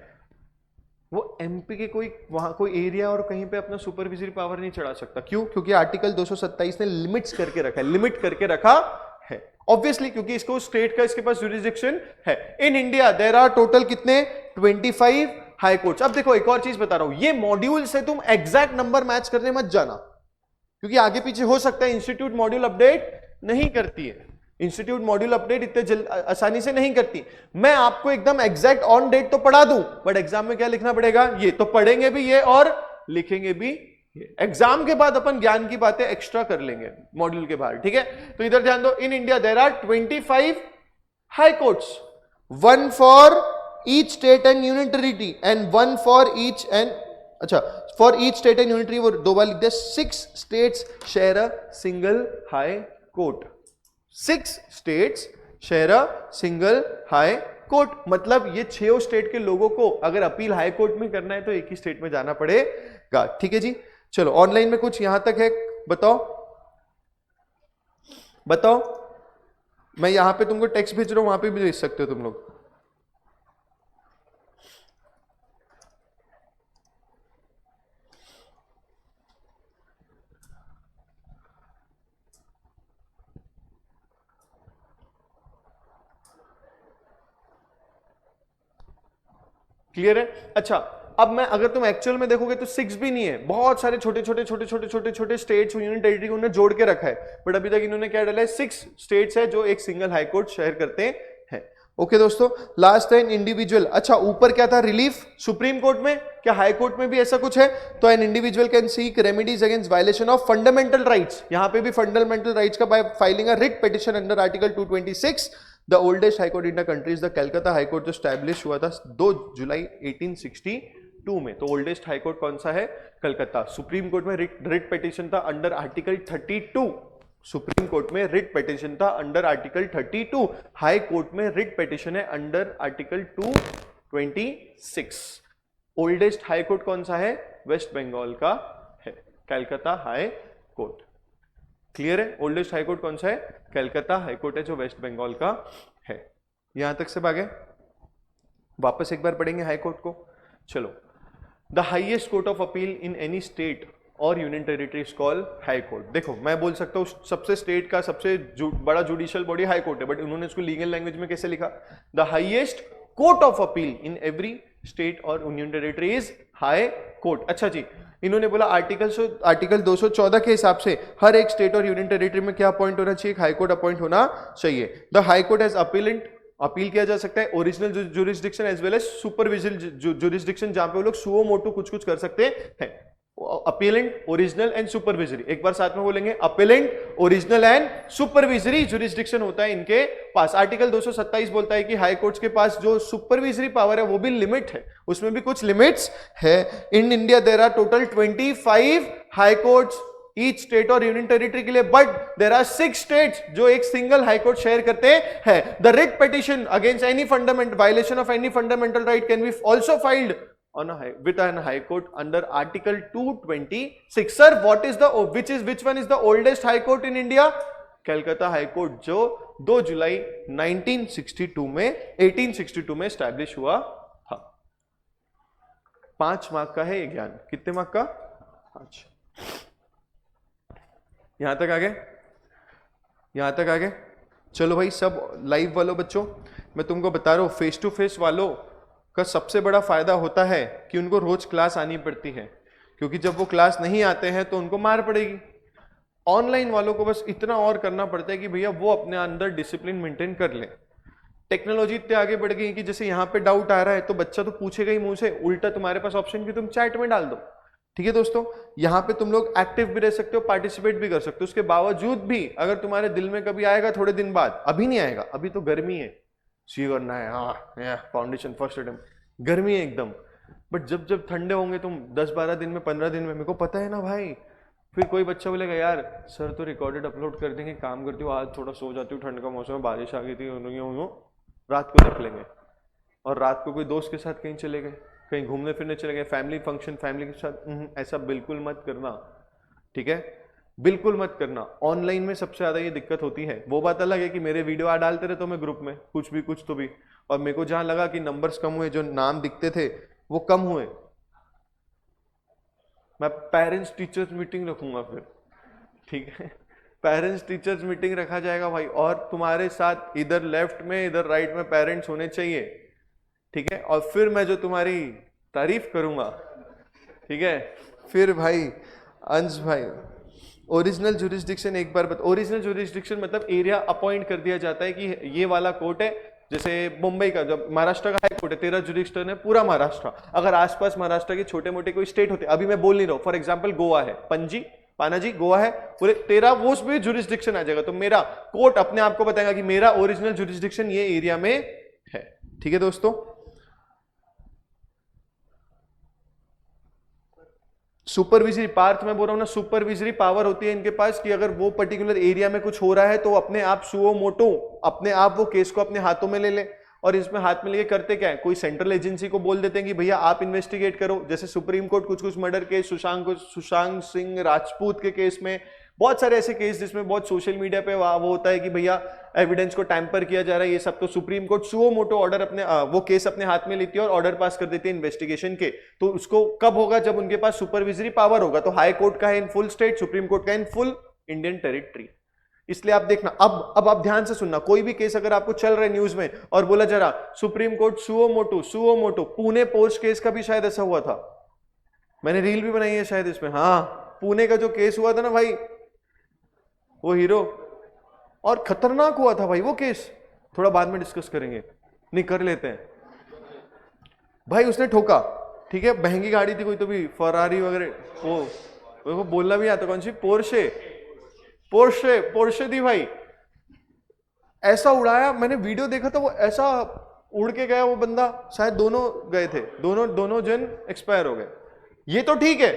वो एमपी के कोई वहां कोई एरिया और कहीं पे अपना सुपरविजरी पावर नहीं चढ़ा सकता। क्यों? क्योंकि आर्टिकल 227 ने लिमिट्स करके रखा है, लिमिट करके रखा है ऑब्वियसली, क्योंकि इसको स्टेट का इसके पास जुरिस्डिक्शन है। In India there are total कितने? 25 हाई कोर्ट्स। अब देखो एक और चीज बता रहा हूं, ये मॉड्यूल से तुम एग्जैक्ट नंबर मैच करने मत जाना, क्योंकि आगे पीछे हो सकता है इंस्टीट्यूट मॉड्यूल अपडेट नहीं करती है, इंस्टीट्यूट मॉड्यूल अपडेट इतने आसानी से नहीं करती। मैं आपको एकदम एग्जैक्ट ऑन डेट तो पढ़ा दूं, बट एग्जाम में क्या लिखना पड़ेगा, ये तो पढ़ेंगे भी ये और लिखेंगे भी ये। एग्जाम के बाद अपन ज्ञान की बातें एक्स्ट्रा कर लेंगे मॉड्यूल के बाहर, ठीक है। तो इधर ध्यान दो, in India there are 25 high courts, 1 for each state and union territory and 1 for each and, अच्छा for each state and union territory, वो 2 बार लिख दिया। 6 states share a single high court, 6 states share a single high court, मतलब ये 6 state के लोगों को अगर अपील हाई कोर्ट में करना है तो एक ही स्टेट में जाना पड़ेगा, ठीक है जी। चलो ऑनलाइन में कुछ यहां तक है, बताओ बताओ, मैं यहां पे तुमको टेक्स्ट भेज रहा हूं, वहां पे भी भेज सकते हो तुम लोग। क्लियर है? अच्छा, अब मैं अगर तुम एक्चुअल में देखोगे तो 6 भी नहीं है, बहुत सारे छोटे छोटे छोटे छोटे छोटे छोटे स्टेट्स यूनियन टेरिटरी उन्होंने जोड़ के रखा है, बट अभी तक इन्होंने क्या डाला है, 6 स्टेट्स है जो एक सिंगल हाई कोर्ट शेयर करते हैं। ओके दोस्तों, लास्ट है इंडिविजुअल। अच्छा ऊपर क्या था, रिलीफ सुप्रीम कोर्ट में, क्या हाई कोर्ट में भी ऐसा कुछ है? तो an individual can seek remedies against violation of fundamental rights, यहां पे भी फंडामेंटल राइट्स का bye filing a writ petition under article 226। The oldest high court in the country is the Calcutta high court, जो स्टैब्लिश हुआ था 2 जुलाई 1862 में। तो oldest high court कौन सा है? कलकत्ता। सुप्रीम कोर्ट में रिट पिटिशन था अंडर आर्टिकल 32, सुप्रीम कोर्ट में रिट पिटिशन था अंडर आर्टिकल 32, हाई कोर्ट में रिट पिटिशन है under article 226। Oldest high court कौन सा है? वेस्ट बंगाल का है, कलकत्ता हाई कोर्ट। क्लियर है? ओल्डेस्ट हाई कोर्ट कौन सा है? कलकत्ता हाई कोर्ट है जो वेस्ट बंगाल का है। यहां तक सब आ गए? वापस एक बार पढ़ेंगे हाई कोर्ट को। चलो, the highest court of appeal in any state और union territory is called high court. देखो मैं बोल सकता हूं सबसे स्टेट का सबसे बड़ा जुडिशियल बॉडी हाई कोर्ट है, बट उन्होंने इसको लीगल लैंग्वेज में कैसे लिखा? The highest court of appeal in every state और union territory is high court. अच्छा जी, इन्होंने बोला आर्टिकल 214 के हिसाब से हर एक स्टेट और यूनियन टेरिटरी में क्या अपॉइंट होना चाहिए? हाई कोर्ट अपॉइंट होना चाहिए। The high court has appellate, appeal किया जा सकता है original jurisdiction as well as supervisory jurisdiction, जहां पे वो लोग सुओ मोटो कुछ कुछ कर सकते हैं। अपीलेंट, ओरिजिनल एंड सुपरविजरी, एक बार साथ में बोलेंगे, appellate, original and supervisory jurisdiction होता है इनके पास। आर्टिकल 227 बोलता है कि हाई कोर्ट्स के पास जो सुपरविजरी पावर है वो भी लिमिट है, उसमें भी कुछ लिमिट्स है। In India there are total 25 high courts each state और यूनियन टेरिटरी के लिए, बट देयर आर 6 स्टेट्स जो एक सिंगल हाई कोर्ट शेयर करते हैं। The writ petition against any fundamental violation of any fundamental right can be also filed on a with an high court under article 226. sir, what is the which one is the oldest high court in India? Calcutta high court, जो 2 जुलाई 1862 में establish हुआ था। 5 mark का है ये ज्ञान। कितने mark का? 5। यहां तक आ गए? यहां तक आ गए? चलो भाई, सब लाइव वालों बच्चों मैं तुमको बता रहा हूं, फेस टू फेस वालों का सबसे बड़ा फायदा होता है कि उनको रोज क्लास आनी पड़ती है, क्योंकि जब वो क्लास नहीं आते हैं तो उनको मार पड़ेगी। ऑनलाइन वालों को बस इतना और करना पड़ता है कि भैया वो अपने अंदर डिसिप्लिन मेंटेन कर ले। टेक्नोलॉजी इतने आगे बढ़ गई कि जैसे यहाँ पे डाउट आ रहा है तो बच्चा तो पूछेगा ही मुंह से, उल्टा तुम्हारे पास ऑप्शन कि तुम चैट में डाल दो। ठीक है दोस्तों, यहाँ पे तुम लोग एक्टिव भी रह सकते हो, पार्टिसिपेट भी कर सकते हो। उसके बावजूद भी अगर तुम्हारे दिल में कभी आएगा थोड़े दिन बाद, अभी नहीं आएगा, अभी तो गर्मी है, सी करना है, हाँ फाउंडेशन फर्स्ट अटेम्प्ट, गर्मी है एकदम, बट जब जब ठंडे होंगे तुम 10-12 दिन में, 15 दिन में, मेरे को पता है ना भाई, फिर कोई बच्चा बोलेगा यार सर तो रिकॉर्डेड अपलोड कर देंगे, काम करती हूँ आज थोड़ा सो जाती हूँ, ठंड का मौसम है, बारिश आ गई थी, रात को देख लेंगे। और रात को कोई दोस्त के साथ कहीं चले गए, कहीं घूमने फिरने चले गए, फैमिली फंक्शन, फैमिली के साथ, ऐसा बिल्कुल मत करना, ठीक है, बिल्कुल मत करना। ऑनलाइन में सबसे ज्यादा ये दिक्कत होती है। वो बात अलग है कि मेरे वीडियो आ डालते रहते हो मैं ग्रुप में, कुछ भी कुछ तो भी, और मेरे को जहां लगा कि नंबर्स कम हुए, जो नाम दिखते थे वो कम हुए, मैं पेरेंट्स टीचर्स मीटिंग रखूंगा फिर, ठीक है, पेरेंट्स टीचर्स मीटिंग रखा जाएगा भाई, और तुम्हारे साथ इधर लेफ्ट में इधर राइट में पेरेंट्स होने चाहिए, ठीक है, और फिर मैं जो तुम्हारी तारीफ करूंगा, ठीक है, फिर भाई अंश भाई, ओरिजिनल जुरिस्डिक्शन एक बार ओरिजिनल जुरिस्डिक्शन मतलब एरिया अपॉइंट कर दिया जाता है कि ये वाला कोर्ट है। जैसे मुंबई का, जब महाराष्ट्र का हाई कोर्ट है, तेरा जुरिस्डिक्शन है पूरा महाराष्ट्र। अगर आसपास महाराष्ट्र के छोटे मोटे कोई स्टेट होते, अभी मैं बोल नहीं रहा हूं, फॉर एग्जांपल गोवा है, पानाजी गोवा है, पूरे तेरा वो भी जुरिस्डिक्शन आ जाएगा। तो मेरा कोर्ट अपने आप को बताएगा कि मेरा ओरिजिनल जुरिस्डिक्शन ये एरिया में है। ठीक है दोस्तों, सुपरविजरी पार्थ मैं बोल रहा हूं ना, सुपरविजरी पावर होती है इनके पास कि अगर वो पर्टिकुलर एरिया में कुछ हो रहा है तो अपने आप सुओ मोटो अपने आप वो केस को अपने हाथों में ले ले। और इसमें हाथ में लेके करते क्या है, कोई सेंट्रल एजेंसी को बोल देते हैं कि भैया आप इन्वेस्टिगेट करो। जैसे सुप्रीम कोर्ट कुछ कुछ मर्डर केस, सुशांत सिंह राजपूत के केस में, बहुत सारे ऐसे केस जिसमें बहुत सोशल मीडिया पे वो होता है कि भैया एविडेंस को टैंपर किया जा रहा है, ये सब तो supreme court suo motu order अपने वो केस अपने हाथ में लेती है और ऑर्डर पास कर देती है इन्वेस्टिगेशन के। तो उसको कब होगा, जब उनके पास सुपरविजरी पावर होगा। तो हाई कोर्ट का है in full state, supreme court का इन फुल इंडियन टेरिटरी। इसलिए आप देखना, अब आप ध्यान से सुनना, कोई भी केस अगर आपको चल रहा है न्यूज में और बोला जरा supreme court suo motu, Pune port case का भी शायद ऐसा हुआ था, मैंने रील भी बनाई है शायद इसमें। हाँ, पुणे का जो केस हुआ था ना भाई, वो हीरो, और खतरनाक हुआ था भाई वो केस, थोड़ा बाद में डिस्कस करेंगे, नहीं कर लेते हैं भाई। उसने ठोका, ठीक है, महंगी गाड़ी थी कोई तो भी, फरारी वगैरह, वो बोलना भी आता, कौन सी, पोर्शे थी भाई। ऐसा उड़ाया, मैंने वीडियो देखा था, वो ऐसा उड़ के गया वो बंदा, शायद दोनों गए थे, दोनों जन एक्सपायर हो गए। ये तो ठीक है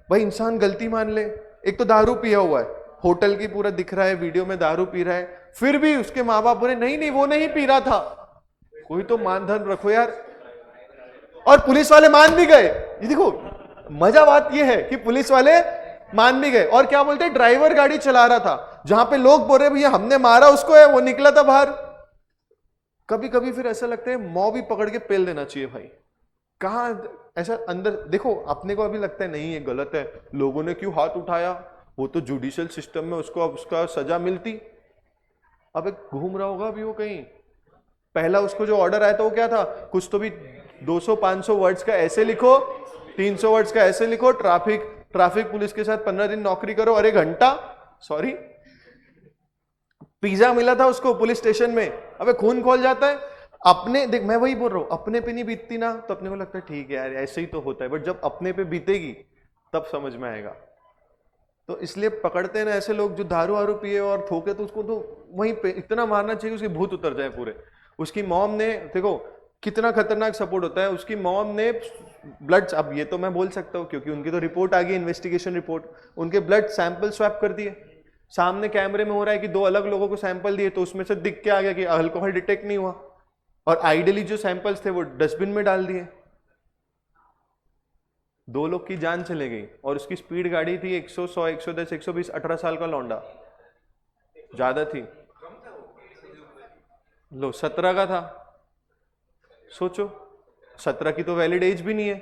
भाई, इंसान गलती मान ले, एक तो दारू पिया हुआ है, होटल की पूरा दिख रहा है वीडियो में दारू पी रहा है, फिर भी उसके माँ बाप बोले नहीं वो नहीं पी रहा था। कोई तो मान धन रखो यार। और पुलिस वाले मान भी गए, ये देखो मजा बात ये है कि पुलिस वाले मान भी गए। और क्या बोलते हैं, ड्राइवर गाड़ी चला रहा था, जहां पे लोग बोल रहे भैया हमने मारा उसको है, वो निकला था बाहर। कभी कभी फिर ऐसा लगता है मौ भी पकड़ के पेल देना चाहिए भाई। कहां ऐसा अंदर देखो, अपने को अभी लगता है नहीं ये गलत है, लोगों ने क्यों हाथ उठाया, वो तो जुडिशियल सिस्टम में उसको अब उसका सजा मिलती। अब एक घूम रहा होगा अभी वो कहीं, पहला उसको जो ऑर्डर आया था वो क्या था, कुछ तो भी 200-500 वर्ड्स का ऐसे लिखो, 300 वर्ड्स का ऐसे लिखो, ट्रैफिक पुलिस के साथ 15 दिन नौकरी करो और 1 घंटा, सॉरी, पिज्जा मिला था उसको पुलिस स्टेशन में। अबे खून खोल जाता है। अपने देख, मैं वही बोल रहा हूं, अपने पे नहीं बीतती ना तो अपने को लगता है ठीक है यार ऐसे ही तो होता है, बट जब अपने पे बीतेगी तब समझ में आएगा। तो इसलिए पकड़ते हैं ना ऐसे लोग जो दारू वारू पिए और ठोके, तो उसको तो वहीं पे इतना मारना चाहिए उसके भूत उतर जाए पूरे। उसकी मॉम ने, देखो कितना खतरनाक सपोर्ट होता है, उसकी मॉम ने ब्लड, अब ये तो मैं बोल सकता हूँ क्योंकि उनकी तो रिपोर्ट आ गई, इन्वेस्टिगेशन रिपोर्ट, उनके ब्लड सैंपल स्वैप कर दिए, सामने कैमरे में हो रहा है कि 2 अलग लोगों को सैंपल दिए, तो उसमें से दिख के आ गया कि अल्कोहल डिटेक्ट नहीं हुआ, और आइडियली जो सैंपल्स थे वो डस्टबिन में डाल दिए। 2 लोग की जान चले गई, और उसकी स्पीड गाड़ी थी 100, 100, 110, 120, 18 साल का लौंडा, ज्यादा थी, लो 17 का था। सोचो 17 की तो वैलिड एज भी नहीं है।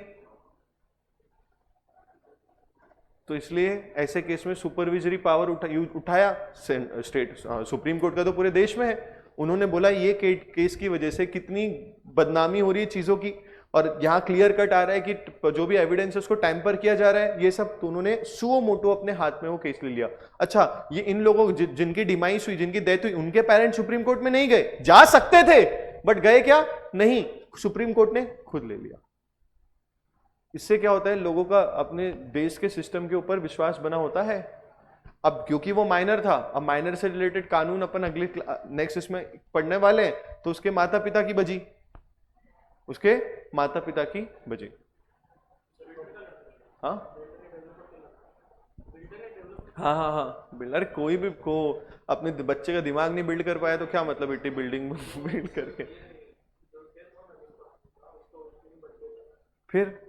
तो इसलिए ऐसे केस में सुपरविजरी पावर उठाया स्टेट, सुप्रीम कोर्ट का तो पूरे देश में है। उन्होंने बोला ये केस की वजह से कितनी बदनामी हो रही है चीजों की, और यहाँ क्लियर कट आ रहा है कि जो भी एविडेंस है उसको टैंपर किया जा रहा है, ये सब। तो उन्होंने सुओ मोटो अपने हाथ में वो केस ले लिया। अच्छा, ये इन लोगों जिनकी डिमाइस हुई, जिनकी डेथ हुई, उनके पेरेंट्स सुप्रीम कोर्ट में नहीं गए, जा सकते थे बट गए क्या, नहीं, सुप्रीम कोर्ट ने खुद ले लिया। इससे क्या होता है, लोगों का अपने देश के सिस्टम के ऊपर विश्वास बना होता है। अब क्योंकि वो माइनर था, अब माइनर से रिलेटेड कानून अपन अगले नेक्स्ट इसमें पढ़ने वाले हैं, तो उसके माता पिता की बजी, उसके माता पिता की बजी। हाँ हाँ हाँ हाँ, बिल्डर कोई भी को अपने बच्चे का दिमाग नहीं बिल्ड कर पाया तो क्या मतलब इतनी बिल्डिंग बिल्ड करके। फिर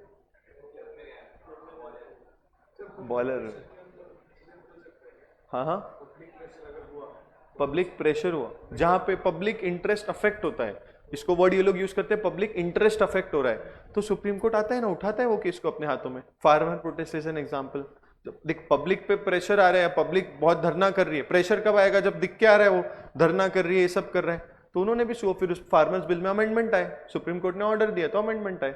बॉलर, हाँ हाँ, पब्लिक प्रेशर हुआ, जहां पे पब्लिक इंटरेस्ट अफेक्ट होता है, इसको वर्ड ये लोग यूज करते हैं, पब्लिक इंटरेस्ट अफेक्ट हो रहा है, तो सुप्रीम कोर्ट आता है ना, उठाता है वो केस को अपने हाथों में। Farmer protest is an example. देख पब्लिक पे प्रेशर आ रहा है, पब्लिक बहुत धरना कर रही है, प्रेशर कब आएगा, जब दिख के आ रहा है वो धरना कर रही है, ये सब कर रहा है, तो उन्होंने भी फिर उस फार्मर्स बिल में अमेंडमेंट आए, सुप्रीम कोर्ट ने ऑर्डर दिया तो अमेंडमेंट आए।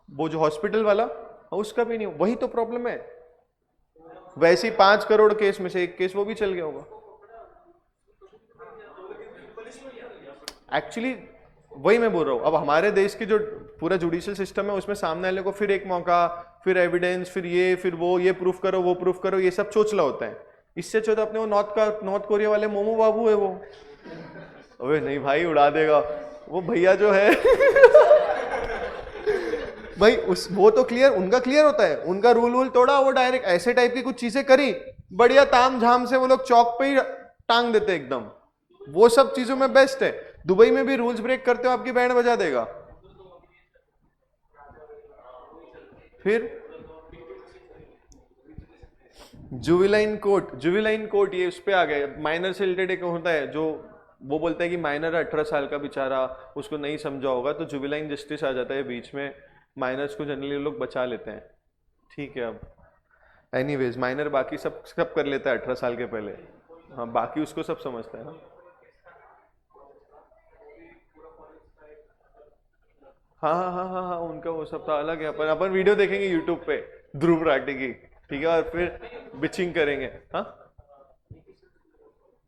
वो जो हॉस्पिटल वाला, उसका भी नहीं, वही तो प्रॉब्लम है। वैसे ही 5 करोड़ केस में से एक केस वो भी चल गया होगा। एक्चुअली वही मैं बोल रहा हूं, अब हमारे देश की जो पूरा जुडिशियल सिस्टम है उसमें सामने वाले को फिर एक मौका, फिर एविडेंस, फिर ये, फिर वो, ये प्रूफ करो, वो प्रूफ करो, ये सब चोचला होता है। इससे अच्छा तो अपने वो नॉर्थ कोरिया वाले मोमो बाबू है वो। अबे नहीं भाई, उड़ा देगा वो भैया जो है भाई उस वो तो क्लियर, उनका क्लियर होता है, उनका रूल तोड़ा, वो डायरेक्ट ऐसे टाइप की कुछ चीजें करी, बढ़िया ताम झाम से वो लोग चौक पे ही टांग देते एकदम। वो सब चीजों में बेस्ट है। दुबई में भी रूल्स ब्रेक करते हो आपकी बैंड बजा देगा। फिर जुविलाइन कोर्ट ये उस पे आ गए, माइनर से रिलेटेड एक होता है जो वो बोलता है कि माइनर 18 साल का बेचारा, उसको नहीं समझा होगा, तो जुविलाइन जस्टिस आ जाता है बीच में, माइनर्स को जनरली लोग बचा लेते हैं। ठीक है, अब एनीवेज माइनर बाकी सब कर लेता है 18 साल के पहले। हाँ, बाकी उसको सब समझता है ना। हाँ हाँ हाँ हाँ हाँ, उनका वो सब था अलग है। अपन वीडियो देखेंगे यूट्यूब पे ध्रुव राठी की, ठीक है, और फिर बिचिंग करेंगे। हाँ,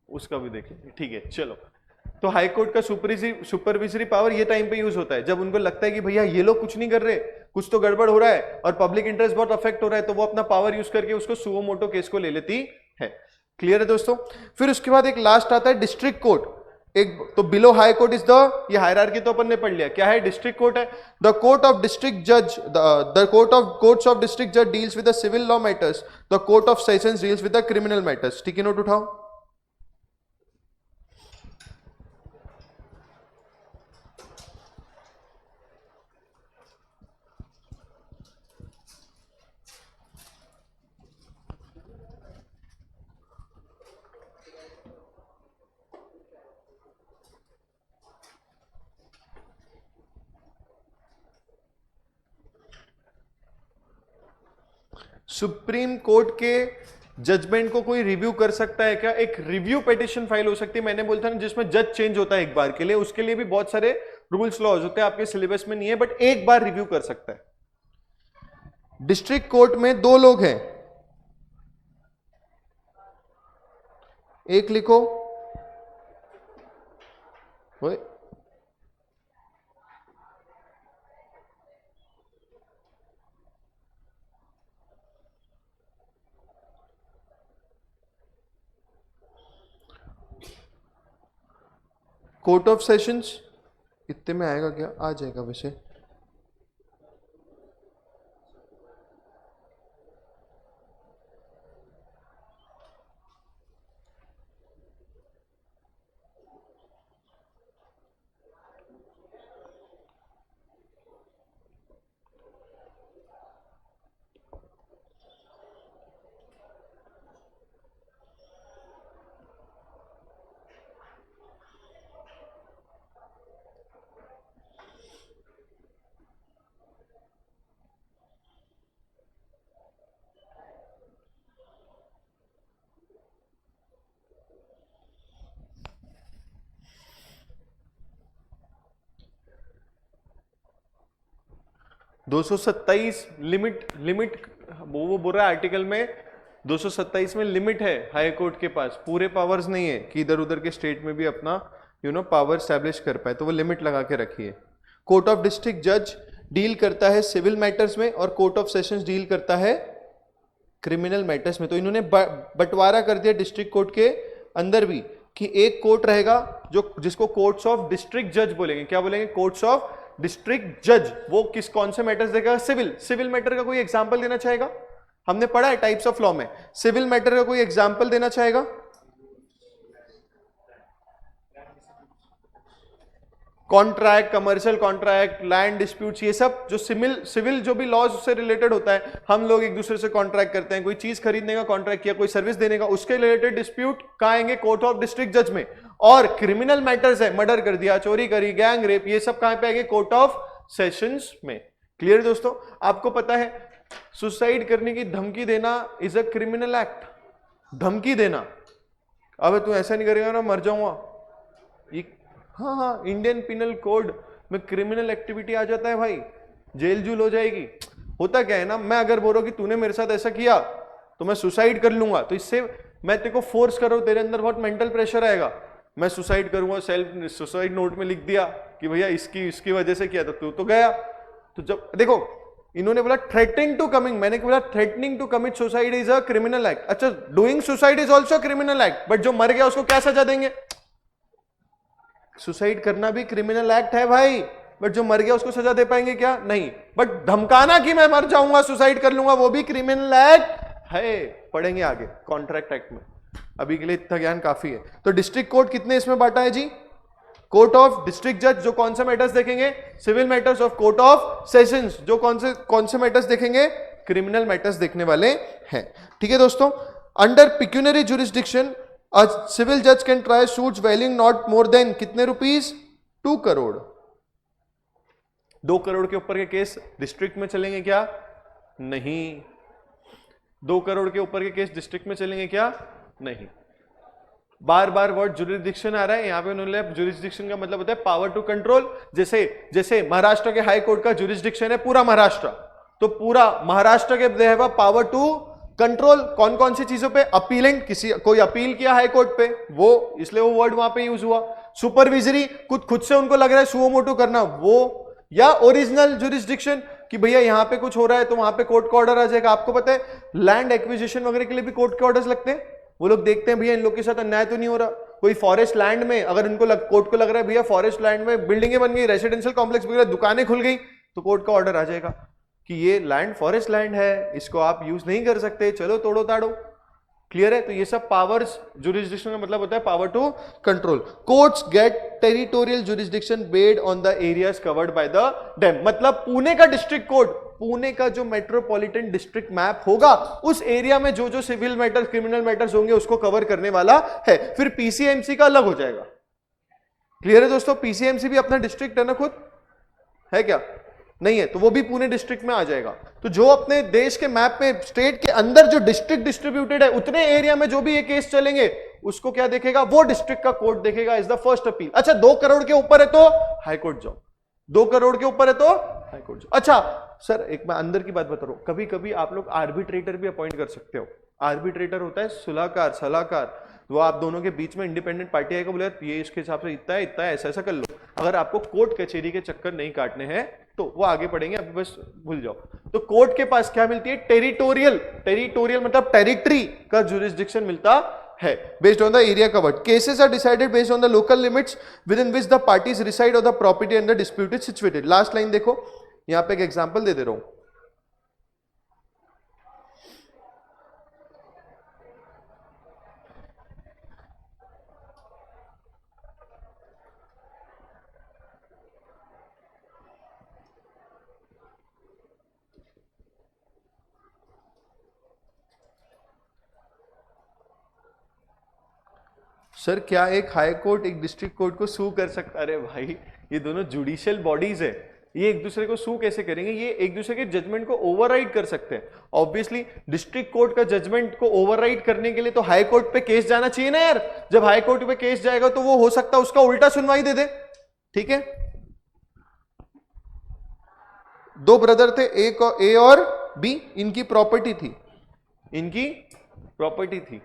उसका भी देखेंगे, ठीक है चलो। तो हाई कोर्ट का सुपरविजरी पावर ये टाइम पे यूज होता है जब उनको लगता है कि भैया ये लोग कुछ नहीं कर रहे, कुछ तो गड़बड़ हो रहा है और पब्लिक इंटरेस्ट बहुत अफेक्ट हो रहा है, तो वो अपना पावर यूज करके उसको सुओ मोटो केस को ले लेती है। क्लियर है दोस्तों। फिर उसके बाद एक लास्ट आता है डिस्ट्रिक्ट कोर्ट। एक तो below high court is the, ये हायरार्की तो अपन ने पढ़ लिया, क्या है डिस्ट्रिक्ट कोर्ट है, द कोर्ट ऑफ डिस्ट्रिक्ट जज, द कोर्ट्स ऑफ डिस्ट्रिक्ट जज deals with the civil law matters, the court of sessions deals with the criminal matters. ठीक है, नोट उठाओ। सुप्रीम कोर्ट के जजमेंट को कोई रिव्यू कर सकता है क्या? एक रिव्यू पिटीशन फाइल हो सकती है, मैंने बोला था ना, जिसमें जज चेंज होता है एक बार के लिए, उसके लिए भी बहुत सारे रूल्स लॉज होते हैं, आपके सिलेबस में नहीं है, बट एक बार रिव्यू कर सकता है। डिस्ट्रिक्ट कोर्ट में 2 लोग हैं, एक लिखो ओए, कोर्ट ऑफ सेशंस इतने में आएगा क्या? आ जाएगा वैसे। दो 227 लिमिट वो बोल रहा है आर्टिकल में, 227 में लिमिट है हाई कोर्ट के पास, पूरे पावर्स नहीं है कि इधर उधर के स्टेट में भी अपना पावर स्टैब्लिश कर पाए, तो वो लिमिट लगा के रखी है। कोर्ट ऑफ डिस्ट्रिक्ट जज डील करता है सिविल मैटर्स में और कोर्ट ऑफ सेशंस डील करता है क्रिमिनल मैटर्स में। तो इन्होंने बंटवारा कर दिया डिस्ट्रिक्ट कोर्ट के अंदर भी कि एक कोर्ट रहेगा जो जिसको कोर्ट्स ऑफ डिस्ट्रिक्ट जज बोलेंगे। क्या बोलेंगे? कोर्ट्स ऑफ डिस्ट्रिक्ट जज। वो कौन से मैटर्स देगा? सिविल मैटर का कोई एग्जांपल देना चाहेगा? हमने पढ़ा है टाइप्स ऑफ लॉ में, सिविल मैटर का कोई एग्जांपल देना चाहेगा? Contract, commercial contract, land disputes, ये सब जो सिविल जो भी लॉज से रिलेटेड होता है, हम लोग एक दूसरे से कॉन्ट्रैक्ट करते हैं, कोई चीज खरीदने का कॉन्ट्रैक्ट किया, कोई सर्विस देने का, उसके रिलेटेड डिस्प्यूट कहां आएंगे? कोर्ट ऑफ डिस्ट्रिक्ट जज में। और क्रिमिनल मैटर्स है, मर्डर कर दिया, चोरी करी, गैंग रेप, ये सब कहां पे आएंगे? कोर्ट ऑफ सेशंस में। क्लियर दोस्तों? आपको पता है सुसाइड करने की धमकी देना इज अ क्रिमिनल एक्ट। धमकी देना, अब तू ऐसा नहीं करेगा ना मर जाऊंगा, ये हाँ हाँ, इंडियन पिनल कोड में क्रिमिनल एक्टिविटी आ जाता है भाई, जेल जूल हो जाएगी। होता क्या है ना, मैं अगर बोल रहा हूं कि तूने मेरे साथ ऐसा किया तो मैं सुसाइड कर लूंगा, तो इससे मैं तेरे को फोर्स कर रहा हूं, तेरे अंदर बहुत मेंटल प्रेशर आएगा, मैं सुसाइड करूंगा, सेल्फ सुसाइड नोट में लिख दिया कि भैया इसकी वजह से किया, तो तू तो गया। तो जब देखो इन्होंने बोला थ्रेटनिंग टू कमिंग, मैंने बोला threatening to commit suicide is a criminal act. अच्छा, doing suicide is also criminal act, but जो मर गया उसको क्या सजा देंगे? सुसाइड करना भी क्रिमिनल एक्ट है भाई, बट जो मर गया उसको सजा दे पाएंगे क्या? नहीं। बट धमकाना कि मैं मर जाऊंगा, सुसाइड कर लूंगा, वो भी क्रिमिनल एक्ट है। पढ़ेंगे आगे कॉन्ट्रैक्ट एक्ट में, अभी के लिए इतना ज्ञान काफी है। तो डिस्ट्रिक्ट कोर्ट कितने इसमें बांटा है जी? कोर्ट ऑफ डिस्ट्रिक्ट जज जो कौन से मैटर्स देखेंगे? Civil matters, of court of sessions जो कौन से मैटर्स देखेंगे? क्रिमिनल मैटर्स देखने वाले हैं। ठीक है दोस्तों, under pecuniary jurisdiction a civil जज can try suits valuing not more than कितने रुपीस? 2 करोड़। 2 करोड़ के ऊपर के केस डिस्ट्रिक्ट में चलेंगे क्या? नहीं। 2 करोड़ के ऊपर के केस डिस्ट्रिक्ट में चलेंगे क्या? नहीं। बार बार वर्ड जुरिस्डिक्शन आ रहा है यहां पे, उन्होंने जुरिस्डिक्शन का मतलब होता है पावर टू कंट्रोल। जैसे महाराष्ट्र के हाई कोर्ट का जुरिस्डिक्शन है पूरा महाराष्ट्र, तो पूरा महाराष्ट्र के they have a power to control कौन कौन सी चीजों पे? अपीलेंट, कोई अपील किया हाई कोर्ट पे, वो इसलिए वो वर्ड वहां पे यूज हुआ। सुपरविजरी, खुद से उनको लग रहा है सुओ मोटो करना, वो। या ओरिजिनल जुरिस्डिक्शन कि भैया यहां पे कुछ हो रहा है तो वहां पे कोर्ट का ऑर्डर आ जाएगा। आपको पता है लैंड एक्विजिशन वगैरह के लिए भी कोर्ट के ऑर्डर्स लगते हैं, वो लोग देखते हैं भैया इन लोग के साथ अन्याय तो नहीं हो रहा। कोई फॉरेस्ट लैंड में अगर इनको कोर्ट को लग रहा है भैया फॉरेस्ट लैंड में बिल्डिंगें बन गई, रेसिडेंशियल कॉम्प्लेक्स वगैरह, दुकानें खुल गई, तो कोर्ट का ऑर्डर आ जाएगा कि ये लैंड फॉरेस्ट लैंड है, इसको आप यूज नहीं कर सकते, चलो तोड़ो ताड़ो। क्लियर है? तो ये सब पावर्स, जुरिस्डिक्शन का मतलब होता है power to control. Courts get territorial jurisdiction based on the areas covered by the dam. मतलब पुणे का डिस्ट्रिक्ट कोर्ट, पुणे का जो मेट्रोपॉलिटन डिस्ट्रिक्ट मैप होगा, उस एरिया में जो जो सिविल मैटर्स, क्रिमिनल मैटर्स होंगे उसको कवर करने वाला है। फिर पीसीएमसी का अलग हो जाएगा। क्लियर है दोस्तों? पीसीएमसी भी अपना डिस्ट्रिक्ट है ना, खुद है क्या? नहीं है, तो वो भी पुणे डिस्ट्रिक्ट में आ जाएगा। तो जो अपने देश के मैप में स्टेट के अंदर जो डिस्ट्रिक्ट डिस्ट्रीब्यूटेड है, उतने एरिया में जो भी ये केस चलेंगे उसको क्या देखेगा? वो डिस्ट्रिक्ट का कोर्ट देखेगा। Is the first appeal. अच्छा, 2 करोड़ के ऊपर है तो हाई कोर्ट जाओ, 2 करोड़ के ऊपर है तो हाई कोर्ट जाओ। अच्छा सर, एक मैं अंदर की बात बता रहा हूं, कभी कभी आप लोग आर्बिट्रेटर भी अपॉइंट कर सकते हो। आर्बिट्रेटर होता है सुलाहकार, सलाहकार, वो आप दोनों के बीच में इंडिपेंडेंट पार्टी आएगा, बोले ये इसके हिसाब से इतना है, ऐसा ऐसा कर लो। अगर आपको कोर्ट कचहरी के चक्कर नहीं काटने हैं तो वो आगे पढ़ेंगे, अभी बस भूल जाओ। तो कोर्ट के पास क्या मिलती है? टेरिटोरियल मतलब टेरिटरी का जुरिस्डिक्शन मिलता है based on the area covered. Cases are decided based on the local limits within which the parties reside और the property under dispute is situated. Last line देखो, यहां पे एक एग्जांपल दे रहा हूं। सर क्या एक हाई कोर्ट एक डिस्ट्रिक्ट कोर्ट को सू कर सकता? अरे भाई, ये दोनों जुडिशियल बॉडीज है, ये एक दूसरे को सू कैसे करेंगे? ये एक दूसरे के जजमेंट को ओवरराइड कर सकते हैं। ऑब्वियसली डिस्ट्रिक्ट कोर्ट का जजमेंट को ओवरराइड करने के लिए तो हाई कोर्ट पे केस जाना चाहिए ना यार। जब हाई कोर्ट पे केस जाएगा तो वो हो सकता है उसका उल्टा सुनवाई दे दे। ठीक है, 2 ब्रदर थे, ए और बी, इनकी प्रॉपर्टी थी।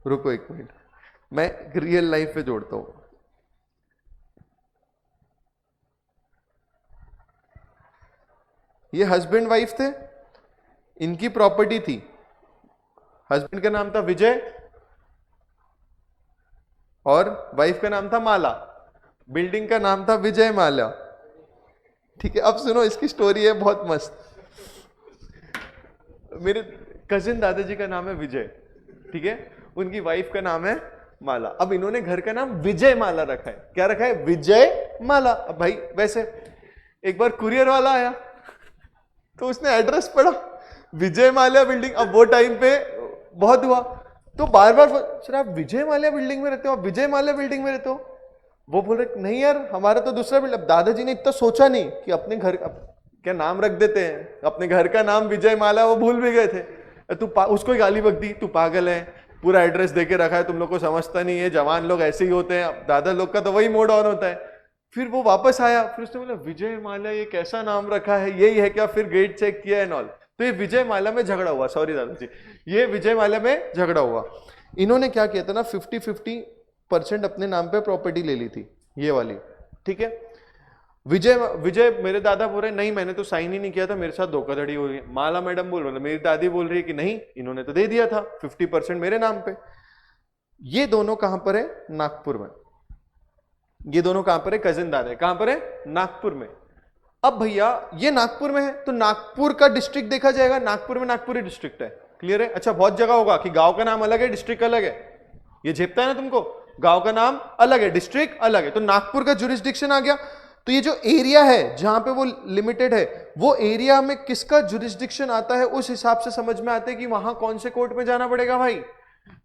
रुको एक मिनट, मैं रियल लाइफ पे जोड़ता हूं। ये हस्बैंड वाइफ थे, इनकी प्रॉपर्टी थी, हस्बैंड का नाम था विजय और वाइफ का नाम था माला, बिल्डिंग का नाम था विजय माला। ठीक है, अब सुनो, इसकी स्टोरी है बहुत मस्त। मेरे कजिन दादाजी का नाम है विजय, ठीक है, उनकी वाइफ का नाम है माला। अब इन्होंने घर का नाम विजय माला रखा है। क्या रखा है? विजय माला। अब भाई वैसे एक बार कुरियर वाला आया तो उसने एड्रेस पढ़ा विजय माल्या बिल्डिंग। अब वो टाइम पे बहुत हुआ तो बार बार, सर आप विजय माल्या बिल्डिंग में रहते हो, आप विजय माल्या बिल्डिंग में रहते हो? वो बोल रहे नहीं यार हमारा तो दूसरा बिल्डिंग। अब दादाजी ने इतना सोचा नहीं कि अपने घर का क्या नाम रख देते हैं, अपने घर का नाम विजय माला, वो भूल भी गए थे। उसको गाली बक दी, तू पागल है, पूरा एड्रेस देके रखा है, तुम लोग को समझता नहीं है, जवान लोग ऐसे ही होते हैं। दादा लोग का तो वही मोड ऑन होता है। फिर वो वापस आया, फिर उसने बोला विजय माल्या ये कैसा नाम रखा है, यही है क्या? फिर गेट चेक किया एंड ऑल। तो ये विजय माल्या में झगड़ा हुआ, सॉरी दादाजी, ये विजय माल्या में झगड़ा हुआ। इन्होंने क्या किया था ना, 50-50% अपने नाम पे प्रॉपर्टी ले ली थी, ये वाली, ठीक है। विजय मेरे दादा बोल रहे नहीं मैंने तो साइन ही नहीं किया था, मेरे साथ धोखाधड़ी हो रही है। माला मैडम बोल रहे, मेरी दादी बोल रही है कि नहीं इन्होंने तो दे दिया था 50% मेरे नाम पे। ये दोनों कहां पर है? नागपुर में। ये दोनों कहां पर है? कजिन दादा, कहां पर है? नागपुर में। अब भैया ये नागपुर में है तो नागपुर का डिस्ट्रिक्ट देखा जाएगा, नागपुर में नागपुरी डिस्ट्रिक्ट है, क्लियर है। अच्छा बहुत जगह होगा कि गांव का नाम अलग है डिस्ट्रिक्ट अलग है, ये झेपता है ना तुमको, गांव का नाम अलग है डिस्ट्रिक्ट अलग है, तो नागपुर का जुरिस्डिक्शन आ गया। तो ये जो एरिया है जहां पे वो लिमिटेड है, वो एरिया में किसका जुरिस्डिक्शन आता है, उस हिसाब से समझ में आता है कि वहां कौन से कोर्ट में जाना पड़ेगा भाई।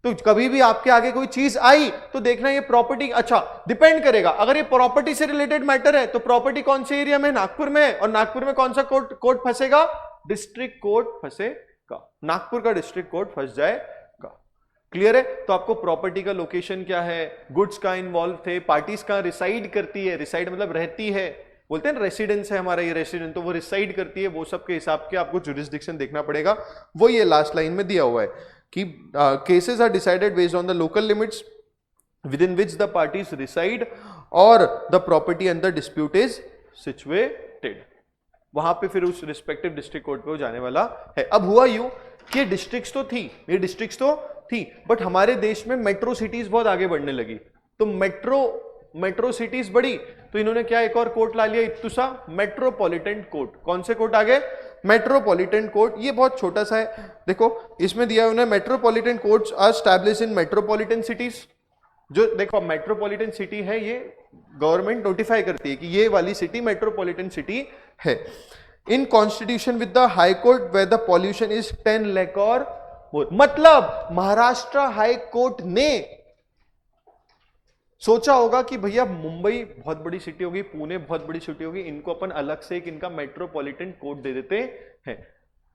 तो कभी भी आपके आगे कोई चीज आई तो देखना ये प्रॉपर्टी, अच्छा डिपेंड करेगा, अगर ये प्रॉपर्टी से रिलेटेड मैटर है तो प्रॉपर्टी कौन से एरिया में? नागपुर में है। और नागपुर में कौन सा कोर्ट फंसेगा? डिस्ट्रिक्ट कोर्ट फंसेगा, नागपुर का डिस्ट्रिक्ट कोर्ट फंस जाएगा, क्लियर है। तो आपको प्रॉपर्टी का लोकेशन क्या है, गुड्स का इन्वॉल्व थे, पार्टीज कहां रिसाइड करती है, रिसाइड मतलब रहती है, बोलते हैं रेसिडेंस है हमारा ये रेसिडेंट, तो वो रिसाइड करती है, वो सब के हिसाब के आपको जुरिस्डिक्शन देखना पड़ेगा। वो ये लास्ट लाइन में दिया हुआ है कि cases are decided based on the local limits within which the parties reside और the property under dispute is situated. वहां पे फिर उस रिस्पेक्टिव डिस्ट्रिक्ट कोर्ट पे वो जाने वाला है। अब हुआ यूं कि ये डिस्ट्रिक्ट्स तो थी, ये डिस्ट्रिक्ट्स तो थी, बट हमारे देश में मेट्रो सिटीज बहुत आगे बढ़ने लगी, तो मेट्रो सिटीज बढ़ी तो इन्होंने क्या एक और कोर्ट ला लिया, इत्तुसा मेट्रोपॉलिटन कोर्ट। कौन से कोर्ट आगे? Metropolitan court. ये बहुत छोटा सा है, देखो इसमें दिया उन्हें metropolitan courts are established in metropolitan cities. जो देखो मेट्रोपॉलिटन सिटी है, ये गवर्नमेंट नोटिफाई करती है कि ये वाली सिटी मेट्रोपॉलिटन सिटी है। In constitution with the high court where the pollution is 10 lakh और मोर। मतलब महाराष्ट्र हाई कोर्ट ने सोचा होगा कि भैया मुंबई बहुत बड़ी सिटी होगी, पुणे बहुत बड़ी सिटी होगी, इनको अपन अलग से एक इनका मेट्रोपॉलिटन कोर्ट दे देते हैं,